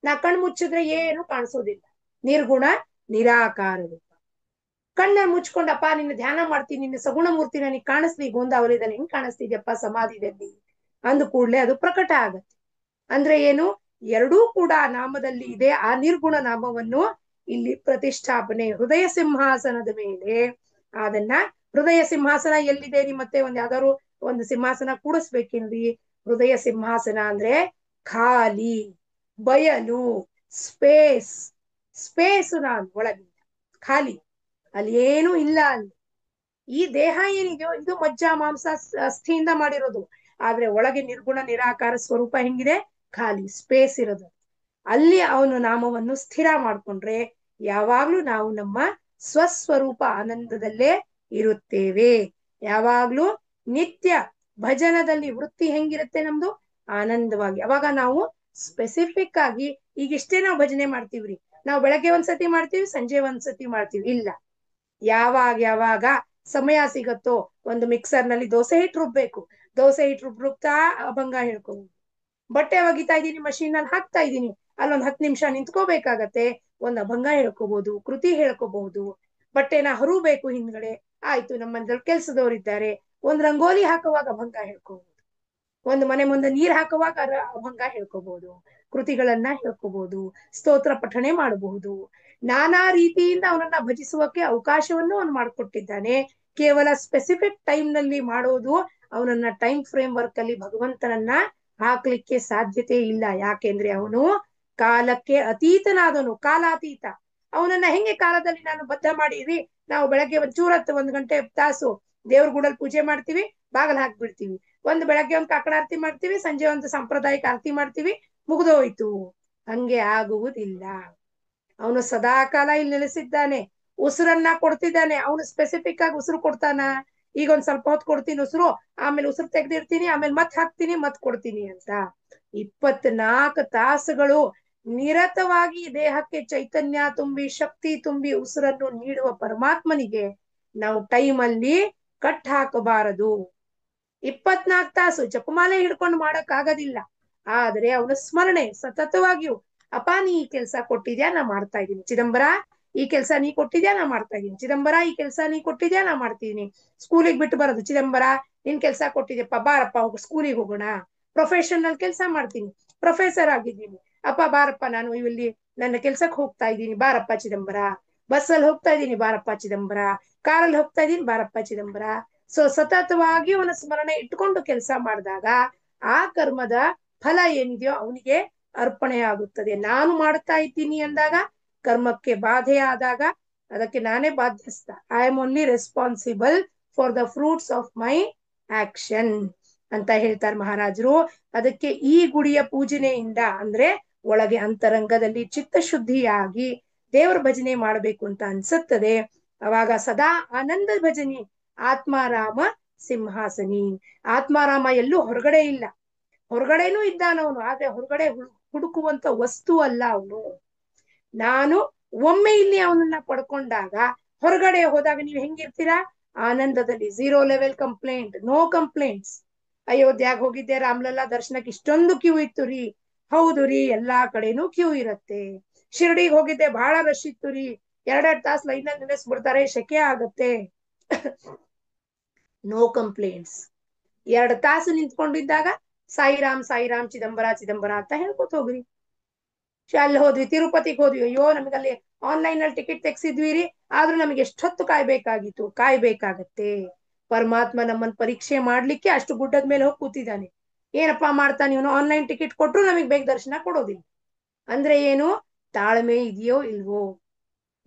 ನಾ ಕಣ್ ಮುಚ್ಚಿದ್ರೆ ಏನು ಕಾಣಿಸೋದಿಲ್ಲ, ನಿರ್ಗುಣ ನಿರಾಕಾರ ರೂಪ. ಕಣ್ಣ ಮುಚ್ಕೊಂಡಪ್ಪ ನಿನ್ನ ಧ್ಯಾನ ಮಾಡ್ತೀನಿ, ನಿನ್ನ ಸಗುಣ ಮೂರ್ತಿ ನನಗೆ ಕಾಣಿಸ್ಲಿ, ಗೋಂದಾವಲಯದಲ್ಲಿ ಹೆಂಗ್ ಕಾಣಿಸ್ತಿದ್ಯಪ್ಪ ಸಮಾಧಿದಲ್ಲಿ ಅಂದ ಕೂಡ್ಲೆ ಅದು ಪ್ರಕಟ ಆಗತ್ತೆ. ಅಂದ್ರೆ ಏನು? ಎರಡೂ ಕೂಡ ನಾಮದಲ್ಲಿ ಇದೆ. ಆ ನಿರ್ಗುಣ ನಾಮವನ್ನು ಇಲ್ಲಿ ಪ್ರತಿಷ್ಠಾಪನೆ ಹೃದಯ ಸಿಂಹಾಸನದ ಮೇಲೆ ಅದನ್ನ ಹೃದಯ ಸಿಂಹಾಸನ ಎಲ್ಲಿದೆ ರೀ? ಮತ್ತೆ ಒಂದ್ ಯಾವ್ದಾದ್ರು ಒಂದು ಸಿಂಹಾಸನ ಕೂಡಿಸ್ಬೇಕಿಲ್ರಿ? ಹೃದಯ ಸಿಂಹಾಸನ ಅಂದ್ರೆ ಖಾಲಿ, ಬಯಲು, ಸ್ಪೇಸ್. ಸ್ಪೇಸ್ ನಾನು ಒಳಗಿಂದ ಖಾಲಿ, ಅಲ್ಲಿ ಏನೂ ಇಲ್ಲ. ಅಲ್ಲಿ ಈ ದೇಹ ಏನಿದೆಯೋ ಇದು ಮಜ್ಜ ಮಾಂಸ ಅಸ್ಥಿಯಿಂದ ಮಾಡಿರೋದು, ಆದ್ರೆ ಒಳಗೆ ನಿರ್ಗುಣ ನಿರಾಕಾರ ಸ್ವರೂಪ ಹೆಂಗಿದೆ? ಖಾಲಿ, ಸ್ಪೇಸ್ ಇರೋದು. ಅಲ್ಲಿ ಅವನು ನಾಮವನ್ನು ಸ್ಥಿರ ಮಾಡ್ಕೊಂಡ್ರೆ ಯಾವಾಗ್ಲೂ ನಾವು ನಮ್ಮ ಸ್ವಸ್ವರೂಪ ಆನಂದದಲ್ಲೇ ಇರುತ್ತೇವೆ. ಯಾವಾಗ್ಲೂ ನಿತ್ಯ ಭಜನದಲ್ಲಿ ವೃತ್ತಿ ಹೆಂಗಿರುತ್ತೆ ನಮ್ದು? ಆನಂದವಾಗಿ. ಅವಾಗ ನಾವು ಸ್ಪೆಸಿಫಿಕ್ ಆಗಿ ಈಗ ಇಷ್ಟೇ ನಾವು ಭಜನೆ ಮಾಡ್ತೀವ್ರಿ, ನಾವು ಬೆಳಗ್ಗೆ ಒಂದ್ಸತಿ ಮಾಡ್ತೀವಿ, ಸಂಜೆ ಒಂದ್ಸತಿ ಮಾಡ್ತೀವಿ, ಇಲ್ಲ. ಯಾವಾಗ ಸಮಯ ಸಿಗತ್ತೋ ಒಂದು ಮಿಕ್ಸರ್ ನಲ್ಲಿ ದೋಸೆ ಹಿಟ್ಟು ರುಬ್ಬೇಕು, ದೋಸೆ ಹಿಟ್ಟು ರುಬ್ತಾ ಅಭಂಗ ಹೇಳ್ಕೋಬಹುದು. ಬಟ್ಟೆ ಒಗಿತಾ ಇದೀನಿ, ಮಷೀನ್ ನಲ್ಲಿ ಹಾಕ್ತಾ ಇದೀನಿ, ಅಲ್ಲೊಂದ್ 10 ನಿಮಿಷ ನಿಂತ್ಕೋಬೇಕಾಗತ್ತೆ, ಒಂದ್ ಅಭಂಗ ಹೇಳ್ಕೋಬಹುದು, ಕೃತಿ ಹೇಳ್ಕೋಬಹುದು. ಬಟ್ಟೆನ ಹರುಬೇಕು ಹಿಂದ್ಗಡೆ, ಆಯ್ತು ನಮ್ಮ ಮನೆಯಲ್ಲಿ ಕೆಲ್ಸದವ್ರಿದ್ದಾರೆ, ಒಂದ್ ರಂಗೋಲಿ ಹಾಕುವಾಗ ಅಭಂಗ ಹೇಳ್ಕೋಬಹುದು, ಒಂದು ಮನೆ ಮುಂದೆ ನೀರ್ ಹಾಕುವಾಗ ಅಭಂಗ ಹೇಳ್ಕೋಬಹುದು, ಕೃತಿಗಳನ್ನ ಹೇಳ್ಕೋಬಹುದು, ಸ್ತೋತ್ರ ಪಠಣೆ ಮಾಡಬಹುದು. ನಾನಾ ರೀತಿಯಿಂದ ಅವನನ್ನ ಭಜಿಸುವಕ್ಕೆ ಅವಕಾಶವನ್ನು ಅವನು ಮಾಡಿಕೊಟ್ಟಿದ್ದಾನೆ. ಕೇವಲ ಸ್ಪೆಸಿಫಿಕ್ ಟೈಮ್ ನಲ್ಲಿ ಮಾಡೋದು, ಅವನನ್ನ ಟೈಮ್ ಫ್ರೇಮ್ ವರ್ಕ್ ಅಲ್ಲಿ ಭಗವಂತನನ್ನ ಹಾಕ್ಲಿಕ್ಕೆ ಸಾಧ್ಯತೆ ಇಲ್ಲ. ಯಾಕೆಂದ್ರೆ ಅವನು ಕಾಲಕ್ಕೆ ಅತೀತನಾದವನು, ಕಾಲಾತೀತ. ಅವನನ್ನ ಹೆಂಗೆ ಕಾಲದಲ್ಲಿ ನಾನು ಬದ್ಧ ಮಾಡಿರಿ? ನಾವು ಬೆಳಗ್ಗೆ ಒಂದ್ ಗಂಟೆ ತಾಸು ದೇವ್ರ ಗುಡಲ್ಲಿ ಪೂಜೆ ಮಾಡ್ತೀವಿ, ಬಾಗಲ್ ಹಾಕ್ಬಿಡ್ತೀವಿ. ಬೆಳಗ್ಗೆ ಒಂದು ಕಾಕಡಾರತಿ ಮಾಡ್ತೀವಿ, ಸಂಜೆ ಒಂದು ಸಾಂಪ್ರದಾಯಿಕ ಆರತಿ ಮಾಡ್ತೀವಿ, ಮುಗ್ದೋಯ್ತು. ಹಂಗೆ ಆಗುವುದಿಲ್ಲ. ಅವನು ಸದಾ ಕಾಲ ಇಲ್ಲಿ ನೆಲೆಸಿದ್ದಾನೆ, ಉಸಿರನ್ನ ಕೊಡ್ತಿದ್ದಾನೆ. ಅವನು ಸ್ಪೆಸಿಫಿಕ್ ಆಗಿ ಉಸಿರು ಕೊಡ್ತಾನ? ಈಗ ಒಂದ್ ಸ್ವಲ್ಪ ಹೊತ್ತು ಕೊಡ್ತೀನಿ ಉಸಿರು, ಆಮೇಲೆ ಉಸಿರು ತೆಗ್ದಿರ್ತೀನಿ, ಆಮೇಲೆ ಮತ್ ಹಾಕ್ತೀನಿ, ಮತ್ ಕೊಡ್ತೀನಿ ಅಂತ. 24 ತಾಸುಗಳು ನಿರತವಾಗಿ ದೇಹಕ್ಕೆ ಚೈತನ್ಯ ತುಂಬಿ, ಶಕ್ತಿ ತುಂಬಿ ಉಸಿರನ್ನು ನೀಡುವ ಪರಮಾತ್ಮನಿಗೆ ನಾವು ಟೈಮ್ ಅಲ್ಲಿ ಕಟ್ ಹಾಕಬಾರದು. 24 ತಾಸು ಜಪಮಾಲೆ ಹಿಡ್ಕೊಂಡು ಮಾಡಕ್ ಆಗೋದಿಲ್ಲ. ಆದ್ರೆ ಅವನ ಸ್ಮರಣೆ ಸತತವಾಗಿಯೂ, ಅಪ್ಪ ನೀ ಈ ಕೆಲ್ಸ ಕೊಟ್ಟಿದ್ಯಾ, ನಾ ಮಾಡ್ತಾ ಇದ್ದೀನಿ. ಚಿದಂಬರ ಈ ಕೆಲ್ಸ ನೀ ಕೊಟ್ಟಿದ್ಯಾ, ನಾ ಮಾಡ್ತಾ ಇದ್ದೀನಿ. ಚಿದಂಬರ ಈ ಕೆಲ್ಸ ನೀ ಕೊಟ್ಟಿದ್ಯಾ, ನಾ ಮಾಡ್ತೀನಿ. ಸ್ಕೂಲಿಗೆ ಬಿಟ್ಟು ಬರೋದು, ಚಿದಂಬರ ನಿನ್ ಕೆಲ್ಸ ಕೊಟ್ಟಿದ್ಯಪ್ಪ, ಬಾರಪ್ಪ ಸ್ಕೂಲಿಗೆ ಹೋಗೋಣ. ಪ್ರೊಫೆಷನಲ್ ಕೆಲ್ಸ ಮಾಡ್ತೀನಿ, ಪ್ರೊಫೆಸರ್ ಆಗಿದ್ದೀನಿ, ಅಪ್ಪ ಬಾರಪ್ಪ ನಾನು ಇಲ್ಲಿ ನನ್ನ ಕೆಲ್ಸಕ್ಕೆ ಹೋಗ್ತಾ ಇದ್ದೀನಿ, ಬಾರಪ್ಪ ಚಿದಂಬರ. ಬಸ್ಸಲ್ಲಿ ಹೋಗ್ತಾ ಇದ್ದೀನಿ, ಬಾರಪ್ಪ ಚಿದಂಬರ. ಕಾರಲ್ಲಿ ಹೋಗ್ತಾ ಇದ್ದೀನಿ, ಬಾರಪ್ಪ ಚಿದಂಬರ. ಸತತವಾಗಿ ಅವನ ಸ್ಮರಣೆ ಇಟ್ಕೊಂಡು ಕೆಲಸ ಮಾಡಿದಾಗ ಆ ಕರ್ಮದ ಫಲ ಏನಿದೆಯೋ ಅವನಿಗೆ ಅರ್ಪಣೆ ಆಗುತ್ತದೆ. ನಾನು ಮಾಡ್ತಾ ಇದ್ದೀನಿ ಅಂದಾಗ, ಕರ್ಮಕ್ಕೆ ಬಾಧೆ ಆದಾಗ ಅದಕ್ಕೆ ನಾನೇ ಬಾಧ್ಯಸ್ಥ. I am only responsible for the fruits of my action ಅಂತ ಹೇಳ್ತಾರೆ ಮಹಾರಾಜರು. ಅದಕ್ಕೆ ಈ ಗುಡಿಯ ಪೂಜನೆಯಿಂದ, ಅಂದ್ರೆ ಒಳಗೆ ಅಂತರಂಗದಲ್ಲಿ ಚಿತ್ತಶುದ್ಧಿಯಾಗಿ ದೇವರ ಭಜನೆ ಮಾಡಬೇಕು ಅಂತ ಅನ್ಸುತ್ತದೆ. ಅವಾಗ ಸದಾ ಆನಂದ ಭಜನೆ. ಆತ್ಮಾರಾಮ ಸಿಂಹಾಸನಿ. ಆತ್ಮಾರಾಮ ಎಲ್ಲೂ ಹೊರಗಡೆ ಇಲ್ಲ, ಹೊರಗಡೆನೂ ಇದ್ದಾನವನು, ಆದ್ರೆ ಹೊರಗಡೆ ಹುಡುಕುವಂತ ವಸ್ತು ಅಲ್ಲ ಅವನು. ನಾನು ಒಮ್ಮೆ ಇಲ್ಲಿ ಅವನನ್ನ ಪಡ್ಕೊಂಡಾಗ ಹೊರಗಡೆ ಹೋದಾಗ ನೀವು ಹೆಂಗಿರ್ತೀರಾ? ಆನಂದದಲ್ಲಿ. 0 ಲೆವೆಲ್ ಕಂಪ್ಲೇಂಟ್, ನೋ ಕಂಪ್ಲೇಂಟ್ಸ್. ಅಯೋಧ್ಯಾಗ ಹೋಗಿದ್ದೆ, ರಾಮ್ಲಲ್ಲಾ ದರ್ಶನಕ್ಕೆ ಇಷ್ಟೊಂದು ಕ್ಯೂ ಇತ್ತು ರೀ. ಹೌದು ರೀ, ಎಲ್ಲಾ ಕಡೆನೂ ಕ್ಯೂ ಇರತ್ತೆ. ಶಿರ್ಡಿಗೆ ಹೋಗಿದ್ದೆ, ಬಹಳ ರಶ್ ಇತ್ತು ರೀ, 2 ತಾಸು ಲೈನಲ್ಲಿ ನಿಲ್ಲಿಸ್ಬಿಡ್ತಾರೆ, ಶೆಕೆ ಆಗತ್ತೆ. No complaints. 2 ತಾಸು ನಿಂತ್ಕೊಂಡಿದ್ದಾಗ ಸಾಯಿರಾಮ್ ಸಾಯಿರಾಮ್ ಚಿದಂಬರ ಚಿದಂಬರ ಅಂತ ಹೇಳ್ಕೊತ ಹೋಗ್ರಿ. ಅಲ್ಲಿ ಹೋದ್ವಿ, ತಿರುಪತಿಗೆ ಹೋದ್ವಿ, ಅಯ್ಯೋ ನಮಗಲ್ಲಿ ಆನ್ಲೈನ್ ಅಲ್ಲಿ ಟಿಕೆಟ್ ತೆಗ್ಸಿದ್ವಿ ರೀ, ಆದ್ರೂ ನಮಗೆ ಎಷ್ಟೊತ್ತು ಕಾಯ್ಬೇಕಾಗಿತ್ತು. ಕಾಯ್ಬೇಕಾಗತ್ತೆ. ಪರಮಾತ್ಮ ನಮ್ಮನ್ನ ಪರೀಕ್ಷೆ ಮಾಡ್ಲಿಕ್ಕೆ ಅಷ್ಟು ಗುಡ್ಡದ ಮೇಲೆ ಹೋಗಿ ಕೂತಿದ್ದಾನೆ. ಏನಪ್ಪಾ ಮಾಡ್ತಾನೆ ಇವನು? ಆನ್ಲೈನ್ ಟಿಕೆಟ್ ಕೊಟ್ರು ನಮಗೆ ಬೇಗ ದರ್ಶನ ಕೊಡೋದಿಲ್ಲ. ಅಂದ್ರೆ ಏನು? ತಾಳ್ಮೆ ಇದೆಯೋ ಇಲ್ವೋ?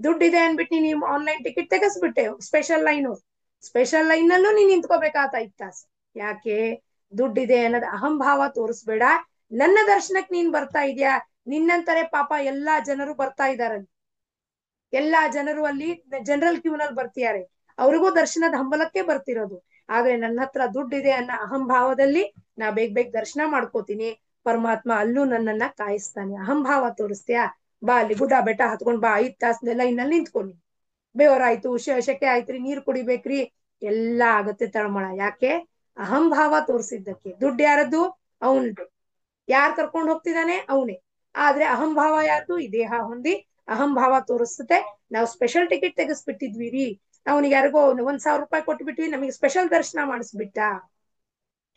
ದುಡ್ಡಿದೆ ಅನ್ಬಿಟ್ಟು ನೀನು ಆನ್ಲೈನ್ ಟಿಕೆಟ್ ತೆಗೆಸ್ಬಿಟ್ಟೆ, ಸ್ಪೆಷಲ್ ಲೈನ್ ನಲ್ಲೂ ನೀನ್ ನಿಂತ್ಕೋಬೇಕಾತ 5 ತಾಸು. ಯಾಕೆ? ದುಡ್ಡಿದೆ ಅನ್ನೋದು ಅಹಂಭಾವ ತೋರಿಸ್ಬೇಡ. ನನ್ನ ದರ್ಶನಕ್ಕೆ ನೀನ್ ಬರ್ತಾ ಇದೀಯಾ, ನಿನ್ನಂತಾರೆ ಪಾಪ ಎಲ್ಲಾ ಜನರು ಬರ್ತಾ ಇದಾರಲ್ಲಿ, ಎಲ್ಲಾ ಜನರು ಅಲ್ಲಿ ಜನರಲ್ ಕ್ಯೂನಲ್ಲಿ ಬರ್ತಿದ್ದಾರೆ, ಅವ್ರಿಗೂ ದರ್ಶನದ ಹಂಬಲಕ್ಕೆ ಬರ್ತಿರೋದು. ಆದ್ರೆ ನನ್ನ ಹತ್ರ ದುಡ್ಡಿದೆ ಅನ್ನೋ ಅಹಂಭಾವದಲ್ಲಿ ನಾ ಬೇಗ ದರ್ಶನ ಮಾಡ್ಕೋತೀನಿ, ಪರಮಾತ್ಮ ಅಲ್ಲೂ ನನ್ನನ್ನ ಕಾಯಿಸ್ತಾನೆ. ಅಹಂಭಾವ ತೋರಿಸ್ತೀಯಾ? ಬಾ ಅಲ್ಲಿ ಗುಡ್ಡ ಬೆಟ್ಟ ಹತ್ಕೊಂಡ್ ಬಾ, 5 ತಾಸು ಲೈನಲ್ಲಿ ನಿಂತ್ಕೊಂಡು, ಬೇವರಾಯ್ತು, ಶೆಕೆ ಆಯ್ತ್ರಿ, ನೀರ್ ಕುಡಿಬೇಕ್ರಿ, ಎಲ್ಲಾ ಆಗತ್ತೆ ತಳಮಳ. ಯಾಕೆ? ಅಹಂಭಾವ ತೋರಿಸಿದ್ದಕ್ಕೆ. ದುಡ್ಡು ಯಾರದ್ದು? ಅವನದು. ಯಾರು ಕರ್ಕೊಂಡು ಹೋಗ್ತಿದ್ದಾನೆ? ಅವನೇ. ಆದ್ರೆ ಅಹಂಭಾವ ಯಾರ್ದು? ಈ ದೇಹ ಹೊಂದಿ ಅಹಂಭಾವ ತೋರಿಸುತ್ತೆ. ನಾವು ಸ್ಪೆಷಲ್ ಟಿಕೆಟ್ ತೆಗೆಸ್ಬಿಟ್ಟಿದ್ವಿ ರೀ, ಅವನಿಗೆ ಯಾರಿಗೋ 1,000 ರೂಪಾಯಿ ಕೊಟ್ಬಿಟ್ವಿ, ನಮಗೆ ಸ್ಪೆಷಲ್ ದರ್ಶನ ಮಾಡಿಸ್ಬಿಟ್ಟ.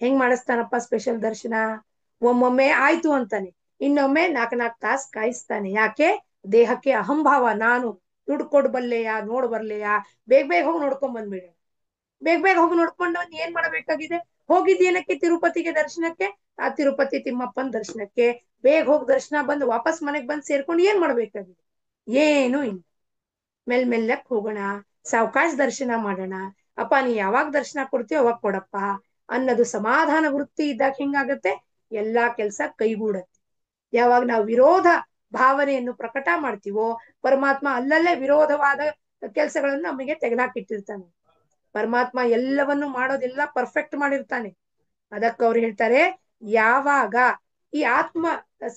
ಹೆಂಗ್ ಮಾಡಿಸ್ತಾನಪ್ಪ ಸ್ಪೆಷಲ್ ದರ್ಶನ? ಒಮ್ಮೊಮ್ಮೆ ಆಯ್ತು ಅಂತಾನೆ, ಇನ್ನೊಮ್ಮೆ 4 ತಾಸು ಕಾಯಿಸ್ತಾನೆ. ಯಾಕೆ? ದೇಹಕ್ಕೆ ಅಹಂಭಾವ, ನಾನು ದುಡ್ಡು ಕೊಡ್ಬಲ್ಲೆಯಾ, ನೋಡ್ ಬರ್ಲೆಯಾ, ಬೇಗ ಬೇಗ ಹೋಗಿ ನೋಡ್ಕೊಂಡ್ ಬಂದ್ಬಿಡ. ಬೇಗ ಬೇಗ ಹೋಗಿ ನೋಡ್ಕೊಂಡು ಏನ್ ಮಾಡಬೇಕಾಗಿದೆ? ಹೋಗಿದ್ದೇನಕ್ಕೆ? ತಿರುಪತಿಗೆ ದರ್ಶನಕ್ಕೆ. ಆ ತಿರುಪತಿ ತಿಮ್ಮಪ್ಪನ ದರ್ಶನಕ್ಕೆ ಬೇಗ ಹೋಗಿ ದರ್ಶನ ಬಂದು ವಾಪಸ್ ಮನೆಗ್ ಬಂದು ಸೇರ್ಕೊಂಡು ಏನ್ ಮಾಡ್ಬೇಕಾಗಿದೆ? ಏನು ಇಲ್ಲ. ಮೆಲ್ಲಕ್ ಹೋಗೋಣ, ಸಾವಕಾಶ ದರ್ಶನ ಮಾಡೋಣ. ಅಪ್ಪ ನೀ ಯಾವಾಗ ದರ್ಶನ ಕೊಡ್ತೀಯೋ ಅವಾಗ ಕೊಡಪ್ಪ ಅನ್ನೋದು ಸಮಾಧಾನ ವೃತ್ತಿ ಇದ್ದಾಗ ಹೆಂಗಾಗತ್ತೆ? ಎಲ್ಲಾ ಕೆಲ್ಸ ಕೈಗೂಡತ್ತೆ. ಯಾವಾಗ ನಾವು ವಿರೋಧ ಭಾವನೆಯನ್ನು ಪ್ರಕಟ ಮಾಡ್ತೀವೋ ಪರಮಾತ್ಮ ಅಲ್ಲಲ್ಲೇ ವಿರೋಧವಾದ ಕೆಲಸಗಳನ್ನು ನಮಗೆ ತೆಗೆದಾಕಿಟ್ಟಿರ್ತಾನೆ. ಪರಮಾತ್ಮ ಎಲ್ಲವನ್ನು ಮಾಡೋದೆಲ್ಲ ಪರ್ಫೆಕ್ಟ್ ಮಾಡಿರ್ತಾನೆ. ಅದಕ್ಕೆ ಅವ್ರು ಹೇಳ್ತಾರೆ, ಯಾವಾಗ ಈ ಆತ್ಮ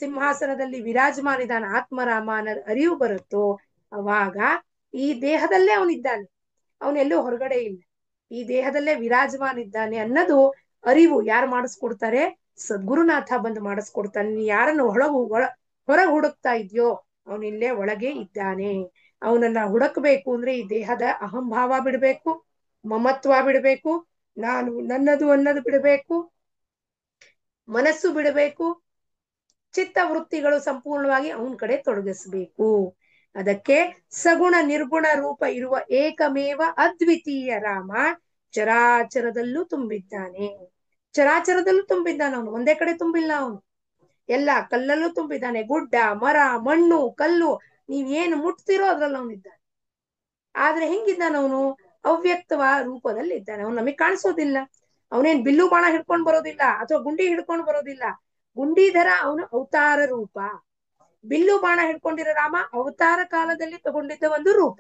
ಸಿಂಹಾಸನದಲ್ಲಿ ವಿರಾಜಮಾನಿದಾನ ಆತ್ಮರಾಮ ಅನ್ನೋದು ಅರಿವು ಬರುತ್ತೋ ಅವಾಗ ಈ ದೇಹದಲ್ಲೇ ಅವನಿದ್ದಾನೆ, ಅವನೆಲ್ಲೂ ಹೊರಗಡೆ ಇಲ್ಲ, ಈ ದೇಹದಲ್ಲೇ ವಿರಾಜಮಾನಿದ್ದಾನೆ ಅನ್ನೋದು ಅರಿವು ಯಾರು ಮಾಡಿಸ್ಕೊಡ್ತಾರೆ? ಸದ್ಗುರುನಾಥ ಬಂದು ಮಾಡಿಸ್ಕೊಡ್ತಾನೆ. ನೀ ಯಾರನ್ನು ಹೊರಗೆ ಹುಡುಕ್ತಾ ಇದೆಯೋ ಅವನಿಲ್ಲೇ ಒಳಗೆ ಇದ್ದಾನೆ. ಅವನನ್ನ ಹುಡುಕ್ಬೇಕು ಅಂದ್ರೆ ಈ ದೇಹದ ಅಹಂಭಾವ ಬಿಡ್ಬೇಕು, ಮಮತ್ವ ಬಿಡ್ಬೇಕು, ನಾನು ನನ್ನದು ಅನ್ನೋದು ಬಿಡಬೇಕು, ಮನಸ್ಸು ಬಿಡಬೇಕು, ಚಿತ್ತ ವೃತ್ತಿಗಳು ಸಂಪೂರ್ಣವಾಗಿ ಅವನ ಕಡೆ ತೊಡಗಿಸ್ಬೇಕು. ಅದಕ್ಕೆ ಸಗುಣ ನಿರ್ಗುಣ ರೂಪ ಇರುವ ಏಕಮೇವ ಅದ್ವಿತೀಯ ರಾಮ ಚರಾಚರದಲ್ಲೂ ತುಂಬಿದ್ದಾನೆ. ಚರಾಚರದಲ್ಲೂ ತುಂಬಿದ್ದಾನೆ ಅವನು, ಒಂದೇ ಕಡೆ ತುಂಬಿಲ್ಲ ಅವನು, ಎಲ್ಲ ಕಲ್ಲಲ್ಲೂ ತುಂಬಿದ್ದಾನೆ. ಗುಡ್ಡ, ಮರ, ಮಣ್ಣು, ಕಲ್ಲು, ನೀವ್ ಏನು ಮುಟ್ತಿರೋ ಅದ್ರಲ್ಲಿ ಅವನಿದ್ದಾನೆ. ಆದ್ರೆ ಹೆಂಗಿದ್ದಾನ ಅವನು? ಅವ್ಯಕ್ತವ ರೂಪದಲ್ಲಿ ಇದ್ದಾನೆ. ಅವನು ನಮಗ್ ಕಾಣಿಸೋದಿಲ್ಲ. ಅವನೇನ್ ಬಿಲ್ಲು ಬಾಣ ಹಿಡ್ಕೊಂಡ್ ಬರೋದಿಲ್ಲ ಅಥವಾ ಗುಂಡಿ ಹಿಡ್ಕೊಂಡು ಬರೋದಿಲ್ಲ. ಗುಂಡಿಧರ ಅವನು ಅವತಾರ ರೂಪ. ಬಿಲ್ಲು ಬಾಣ ಹಿಡ್ಕೊಂಡಿರೋ ರಾಮ ಅವತಾರ ಕಾಲದಲ್ಲಿ ತಗೊಂಡಿದ್ದ ಒಂದು ರೂಪ.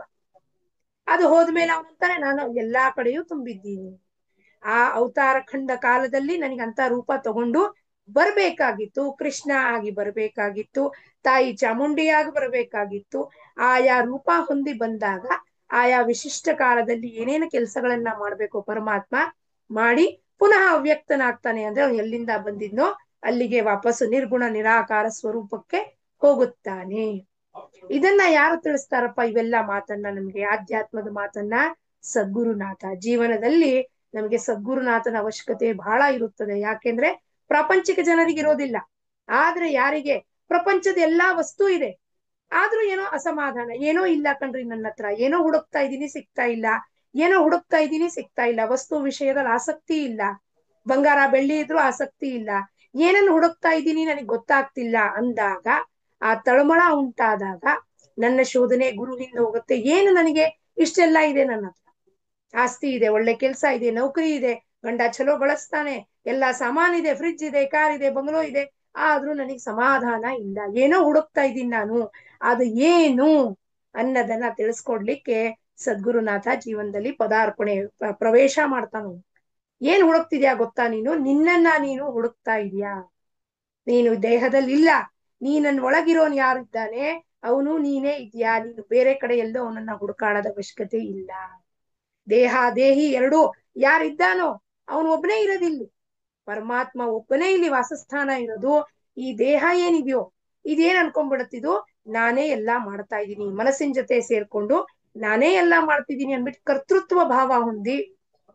ಅದು ಹೋದ್ಮೇಲೆ ಅವನಂತಾನೆ ನಾನು ಎಲ್ಲಾ ಕಡೆಯೂ ತುಂಬಿದ್ದೀನಿ. ಆ ಅವತಾರ ಖಂಡ ಕಾಲದಲ್ಲಿ ನನಗಂತ ರೂಪ ತಗೊಂಡು ಬರ್ಬೇಕಾಗಿತ್ತು, ಕೃಷ್ಣ ಆಗಿ ಬರ್ಬೇಕಾಗಿತ್ತು, ತಾಯಿ ಚಾಮುಂಡಿಯಾಗಿ ಬರ್ಬೇಕಾಗಿತ್ತು. ಆಯಾ ರೂಪ ಹೊಂದಿ ಬಂದಾಗ ಆಯಾ ವಿಶಿಷ್ಟ ಕಾಲದಲ್ಲಿ ಏನೇನು ಕೆಲಸಗಳನ್ನ ಮಾಡ್ಬೇಕು ಪರಮಾತ್ಮ ಮಾಡಿ ಪುನಃ ಅವ್ಯಕ್ತನಾಗ್ತಾನೆ. ಅಂದ್ರೆ ಅವನು ಎಲ್ಲಿಂದ ಬಂದಿದ್ನೋ ಅಲ್ಲಿಗೆ ವಾಪಸ್ಸು ನಿರ್ಗುಣ ನಿರಾಕಾರ ಸ್ವರೂಪಕ್ಕೆ ಹೋಗುತ್ತಾನೆ. ಇದನ್ನ ಯಾರು ತಿಳಿಸ್ತಾರಪ್ಪ? ಇವೆಲ್ಲ ಮಾತನ್ನ ನಮ್ಗೆ, ಆಧ್ಯಾತ್ಮದ ಮಾತನ್ನ ಸದ್ಗುರುನಾಥ. ಜೀವನದಲ್ಲಿ ನಮಗೆ ಸದ್ಗುರುನಾಥನ ಅವಶ್ಯಕತೆ ಬಹಳ ಇರುತ್ತದೆ. ಯಾಕೆಂದ್ರೆ ಪ್ರಾಪಂಚಿಕ ಜನರಿಗೆ ಇರೋದಿಲ್ಲ. ಆದ್ರೆ ಯಾರಿಗೆ ಪ್ರಪಂಚದ ಎಲ್ಲಾ ವಸ್ತು ಇದೆ, ಆದ್ರೂ ಏನೋ ಅಸಮಾಧಾನ, ಏನೋ ಇಲ್ಲ ಕಣ್ರಿ ನನ್ನ ಹತ್ರ, ಏನೋ ಹುಡುಕ್ತಾ ಇದ್ದೀನಿ ಸಿಗ್ತಾ ಇಲ್ಲ, ಏನೋ ಹುಡುಕ್ತಾ ಇದ್ದೀನಿ ಸಿಗ್ತಾ ಇಲ್ಲ, ವಸ್ತು ವಿಷಯದಲ್ಲಿ ಆಸಕ್ತಿ ಇಲ್ಲ, ಬಂಗಾರ ಬೆಳ್ಳಿ ಇದ್ರೂ ಆಸಕ್ತಿ ಇಲ್ಲ, ಏನನ್ನು ಹುಡುಕ್ತಾ ಇದ್ದೀನಿ ನನಗೆ ಗೊತ್ತಾಗ್ತಿಲ್ಲ ಅಂದಾಗ, ಆ ತಳಮಳ ಉಂಟಾದಾಗ ನನ್ನ ಶೋಧನೆ ಗುರು ಹಿಂದೆ ಹೋಗುತ್ತೆ. ಏನು ನನಗೆ ಇಷ್ಟೆಲ್ಲ ಇದೆ, ನನ್ನ ಹತ್ರ ಆಸ್ತಿ ಇದೆ, ಒಳ್ಳೆ ಕೆಲ್ಸ ಇದೆ, ನೌಕರಿ ಇದೆ, ಗಂಡ ಚಲೋ ಬಳಸ್ತಾನೆ, ಎಲ್ಲಾ ಸಾಮಾನ್ ಇದೆ, ಫ್ರಿಡ್ಜ್ ಇದೆ, ಕಾರ್ ಇದೆ, ಬಂಗ್ಲೋ ಇದೆ, ಆದ್ರೂ ನನಗೆ ಸಮಾಧಾನ ಇಲ್ಲ. ಏನೋ ಹುಡುಕ್ತಾ ಇದ್ದೀನಿ ನಾನು, ಅದು ಏನು ಅನ್ನೋದನ್ನ ತಿಳಿಸ್ಕೊಡ್ಲಿಕ್ಕೆ ಸದ್ಗುರುನಾಥ ಜೀವನದಲ್ಲಿ ಪದಾರ್ಪಣೆ ಪ್ರವೇಶ ಮಾಡ್ತಾನು. ಏನ್ ಹುಡುಕ್ತಿದ್ಯಾ ಗೊತ್ತಾ? ನೀನು ನಿನ್ನನ್ನ ನೀನು ಹುಡುಕ್ತಾ ಇದೀಯಾ. ನೀನು ದೇಹದಲ್ಲಿ ಇಲ್ಲ, ನೀನನ್ನ ಒಳಗಿರೋನ್ ಯಾರಿದ್ದಾನೆ ಅವನು ನೀನೇ ಇದೆಯಾ. ನೀನು ಬೇರೆ ಕಡೆ ಎಲ್ಲೋ ಅವನನ್ನ ಹುಡುಕಾಡೋದ ಅವಶ್ಯಕತೆ ಇಲ್ಲ. ದೇಹ ದೇಹಿ ಎರಡೂ ಯಾರಿದ್ದಾನೋ ಅವನು ಒಬ್ಬನೇ ಇರೋದಿಲ್ಲಿ. ಪರಮಾತ್ಮ ಒಬ್ಬನೇ ಇಲ್ಲಿ ವಾಸಸ್ಥಾನ ಇರೋದು. ಈ ದೇಹ ಏನಿದೆಯೋ ಇದೇನ್ ಅನ್ಕೊಂಡ್ಬಿಡತ್ತಿದು, ನಾನೇ ಎಲ್ಲಾ ಮಾಡ್ತಾ ಇದ್ದೀನಿ, ಮನಸ್ಸಿನ ಜೊತೆ ಸೇರ್ಕೊಂಡು ನಾನೇ ಎಲ್ಲಾ ಮಾಡ್ತಿದ್ದೀನಿ ಅನ್ಬಿಟ್ಟು ಕರ್ತೃತ್ವ ಭಾವ ಹೊಂದಿ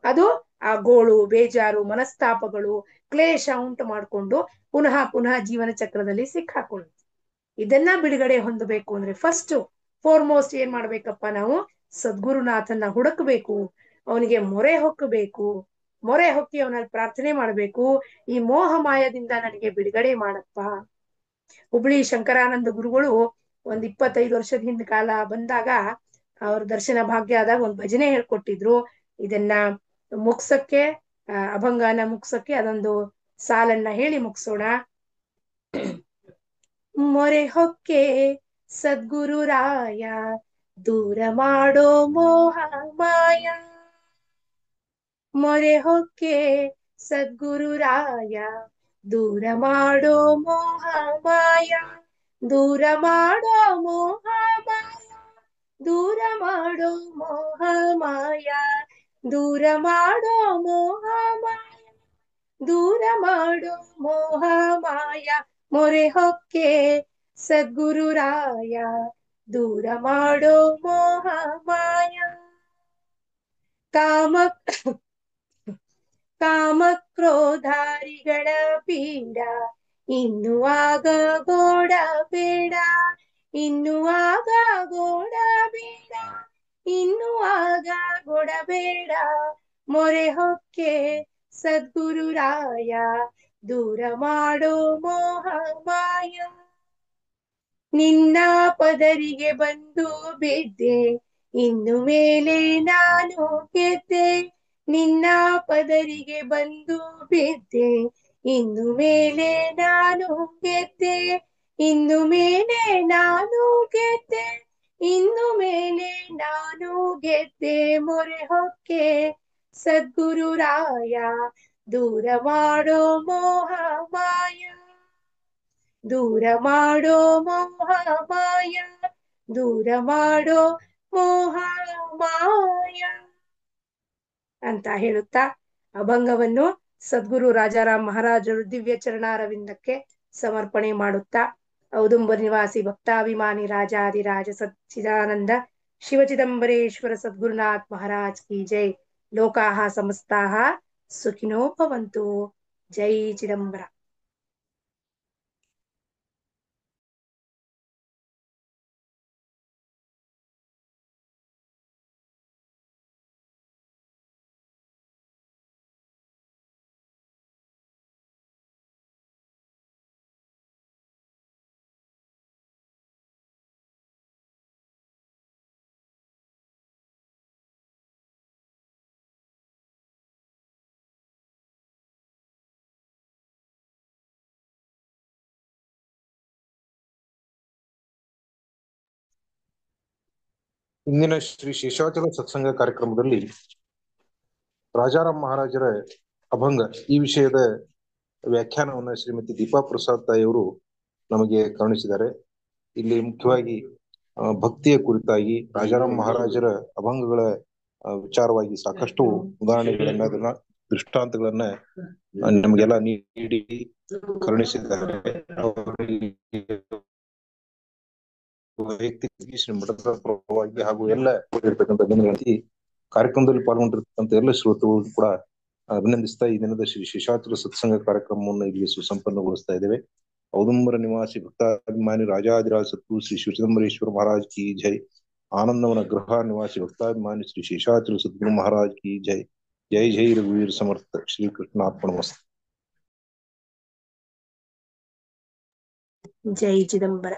ಅದು ಆ ಗೋಳು, ಬೇಜಾರು, ಮನಸ್ತಾಪಗಳು, ಕ್ಲೇಶ ಉಂಟು ಮಾಡ್ಕೊಂಡು ಪುನಃ ಪುನಃ ಜೀವನ ಚಕ್ರದಲ್ಲಿ ಸಿಕ್ಕಾಕೊಳ್ಳುತ್ತೆ. ಇದನ್ನ ಬಿಡುಗಡೆ ಹೊಂದಬೇಕು ಅಂದ್ರೆ ಫಸ್ಟ್ ಫೋರ್ಮೋಸ್ಟ್ ಏನ್ ಮಾಡ್ಬೇಕಪ್ಪ? ನಾವು ಸದ್ಗುರುನಾಥನ್ನ ಹುಡುಕ್ಬೇಕು, ಅವನಿಗೆ ಮೊರೆ ಹೊಕ್ಕಬೇಕು, ಮೊರೆ ಹೊಕ್ಕಿ ಅವನಲ್ಲಿ ಪ್ರಾರ್ಥನೆ ಮಾಡ್ಬೇಕು, ಈ ಮೋಹ ಮಾಯದಿಂದ ನನಗೆ ಬಿಡುಗಡೆ ಮಾಡಪ್ಪ. ಹುಬ್ಳಿ ಶಂಕರಾನಂದ ಗುರುಗಳು ಒಂದ್ 25 ವರ್ಷದ ಹಿಂದ ಕಾಲ ಬಂದಾಗ ಅವ್ರ ದರ್ಶನ ಭಾಗ್ಯ ಆದಾಗ ಒಂದ್ ಭಜನೆ ಹೇಳ್ಕೊಟ್ಟಿದ್ರು. ಇದನ್ನ ಮುಗ್ಸಕ್ಕೆ, ಅಭಂಗನ ಮುಗ್ಸಕ್ಕೆ ಅದೊಂದು ಸಾಲನ್ನ ಹೇಳಿ ಮುಗ್ಸೋಣ. ಮೊರೆ ಹೊಕ್ಕೆ ಸದ್ಗುರು ರಾಯ, ದೂರ ಮಾಡೋ ಮೋಹ ಮಾಯ. ಮೊರೆ ಹೊಕ್ಕೆ ಸದ್ಗುರು ರಾಯ, ದೂರ ಮಾಡೋ ಮೋಹ ಮಾಯ. ದೂರ ಮಾಡೋ ಮೋಹ ಮಾಯ, ದೂರ ಮಾಡೋ ಮೋಹ ಮಾಯ, ದೂರ ಮಾಡೋ ಮೋಹ ಮಾಯ, ದೂರ ಮಾಡೋ ಮೋಹ ಮಾಯ. ಮೊರೆ ಹೊಕ್ಕೆ ಸದ್ಗುರು ರಾಯ, ದೂರ ಮಾಡೋ ಮೋಹ ಮಾಯ. ಕಾಮಕ್ರೋಧಾರಿಗಳ ಪೀಡ ಇನ್ನು ಆಗ ಗೋಡ ಬೇಡ, ಇನ್ನು ಆಗ ಗೋಡ ಬೇಡ, ಗೊಡಬೇಡ ಮೊರೆ ಹೊಕ್ಕೆ ಸದ್ಗುರು ರಾಯ ದೂರ ಮಾಡೋ ಮೋಹ ಮಾಯ ನಿನ್ನ ಪದರಿಗೆ ಬಂದು ಬಿದ್ದೆ ಇನ್ನು ಮೇಲೆ ನಾನು ಗೆದ್ದೆ ನಿನ್ನ ಪದರಿಗೆ ಬಂದು ಬಿದ್ದೆ ಇನ್ನು ಮೇಲೆ ನಾನು ಗೆದ್ದೆ ಇನ್ನು ಮೇಲೆ ನಾನು ಗೆದ್ದೆ ಇನ್ನು ಮೇಲೆ ನಾನು ಗೆದ್ದೆ ಮೊರೆ ಹೊಕ್ಕೆ ಸದ್ಗುರು ರಾಯ ದೂರ ಮಾಡೋ ಮೋಹ ಮಾಯ ದೂರ ಮಾಡೋ ಮೋಹ ಮಾಯ ದೂರ ಮಾಡೋ ಮೋಹ ಮಾಯ ಅಂತ ಹೇಳುತ್ತಾ ಅಭಂಗವನ್ನು ಸದ್ಗುರು ರಾಜಾರಾಮ್ ಮಹಾರಾಜರು ದಿವ್ಯ ಚರಣಾರವಿಂದಕ್ಕೆ ಸಮರ್ಪಣೆ ಮಾಡುತ್ತಾ ಔದುಂಬರ ನಿವಾಸಿ ಭಕ್ತಾಭಿಮಾನಿ ರಾಜಾದಿರಾಜ ಸಚ್ಚಿದಾನಂದ ಶಿವಚಿದಂಬರೇಶ್ವರ ಸದ್ಗುರುನಾಥ್ ಮಹಾರಾಜ್ ಕಿ ಜೈ ಲೋಕಾಹ ಸಮಸ್ತಾಹ ಸುಖಿನೋ ಭವಂತು ಜೈ ಚಿದಂಬರ ಇಂದಿನ ಶ್ರೀ ಶೇಷಾಚಲ ಸತ್ಸಂಗ ಕಾರ್ಯಕ್ರಮದಲ್ಲಿ ರಾಜಾರಾಮ್ ಮಹಾರಾಜರ ಅಭಂಗ ಈ ವಿಷಯದ ವ್ಯಾಖ್ಯಾನವನ್ನು ಶ್ರೀಮತಿ ದೀಪಾ ಪ್ರಸಾದ್ ತಾಯಿಯವರು ನಮಗೆ ಕರುಣಿಸಿದ್ದಾರೆ. ಇಲ್ಲಿ ಮುಖ್ಯವಾಗಿ ಭಕ್ತಿಯ ಕುರಿತಾಗಿ ರಾಜಾರಾಮ್ ಮಹಾರಾಜರ ಅಭಂಗಗಳ ವಿಚಾರವಾಗಿ ಸಾಕಷ್ಟು ಉದಾಹರಣೆಗಳನ್ನ ದೃಷ್ಟಾಂತಗಳನ್ನ ನಮಗೆಲ್ಲ ನೀಡಿ ಕರುಣಿಸಿದ್ದಾರೆ. ವೈಯಕ್ತಿಕ ಶ್ರೀ ಮಠದ ಪರವಾಗಿ ಹಾಗೂ ಎಲ್ಲ ಕಾರ್ಯಕ್ರಮದಲ್ಲಿ ಪಾಲ್ಗೊಂಡಿರ್ತಕ್ಕಂಥ ಎಲ್ಲ ಶ್ರೋತೃಗಳು ಕೂಡ ಅಭಿನಂದಿಸ್ತಾ ಈ ದಿನದ ಶ್ರೀ ಶೇಷಾಚಲ ಸತ್ಸಂಗ ಕಾರ್ಯಕ್ರಮವನ್ನು ಇಲ್ಲಿ ಸುಸಂಪನ್ನಗೊಳಿಸ್ತಾ ಇದ್ದೇವೆ. ಔದುಂಬರ ನಿವಾಸಿ ಭಕ್ತಾಭಿಮಾನಿ ರಾಜಾದಿರಾಜ ಸದ್ಗುರು ಶ್ರೀ ಶಿವಚಿದಂಬರೇಶ್ವರ ಮಹಾರಾಜ್ ಕಿ ಜೈ. ಆನಂದವನ ಗೃಹ ನಿವಾಸಿ ಭಕ್ತಾಭಿಮಾನಿ ಶ್ರೀ ಶೇಷಾಚಲ ಸದ್ಗುರು ಮಹಾರಾಜ್ ಕಿ ಜೈ. ಜೈ ಜೈ ರಘುವೀರ ಸಮರ್ಥ. ಶ್ರೀ ಕೃಷ್ಣಾರ್ಪಣಮಸ್ತು. ಜೈ ಚಿದಂಬರ.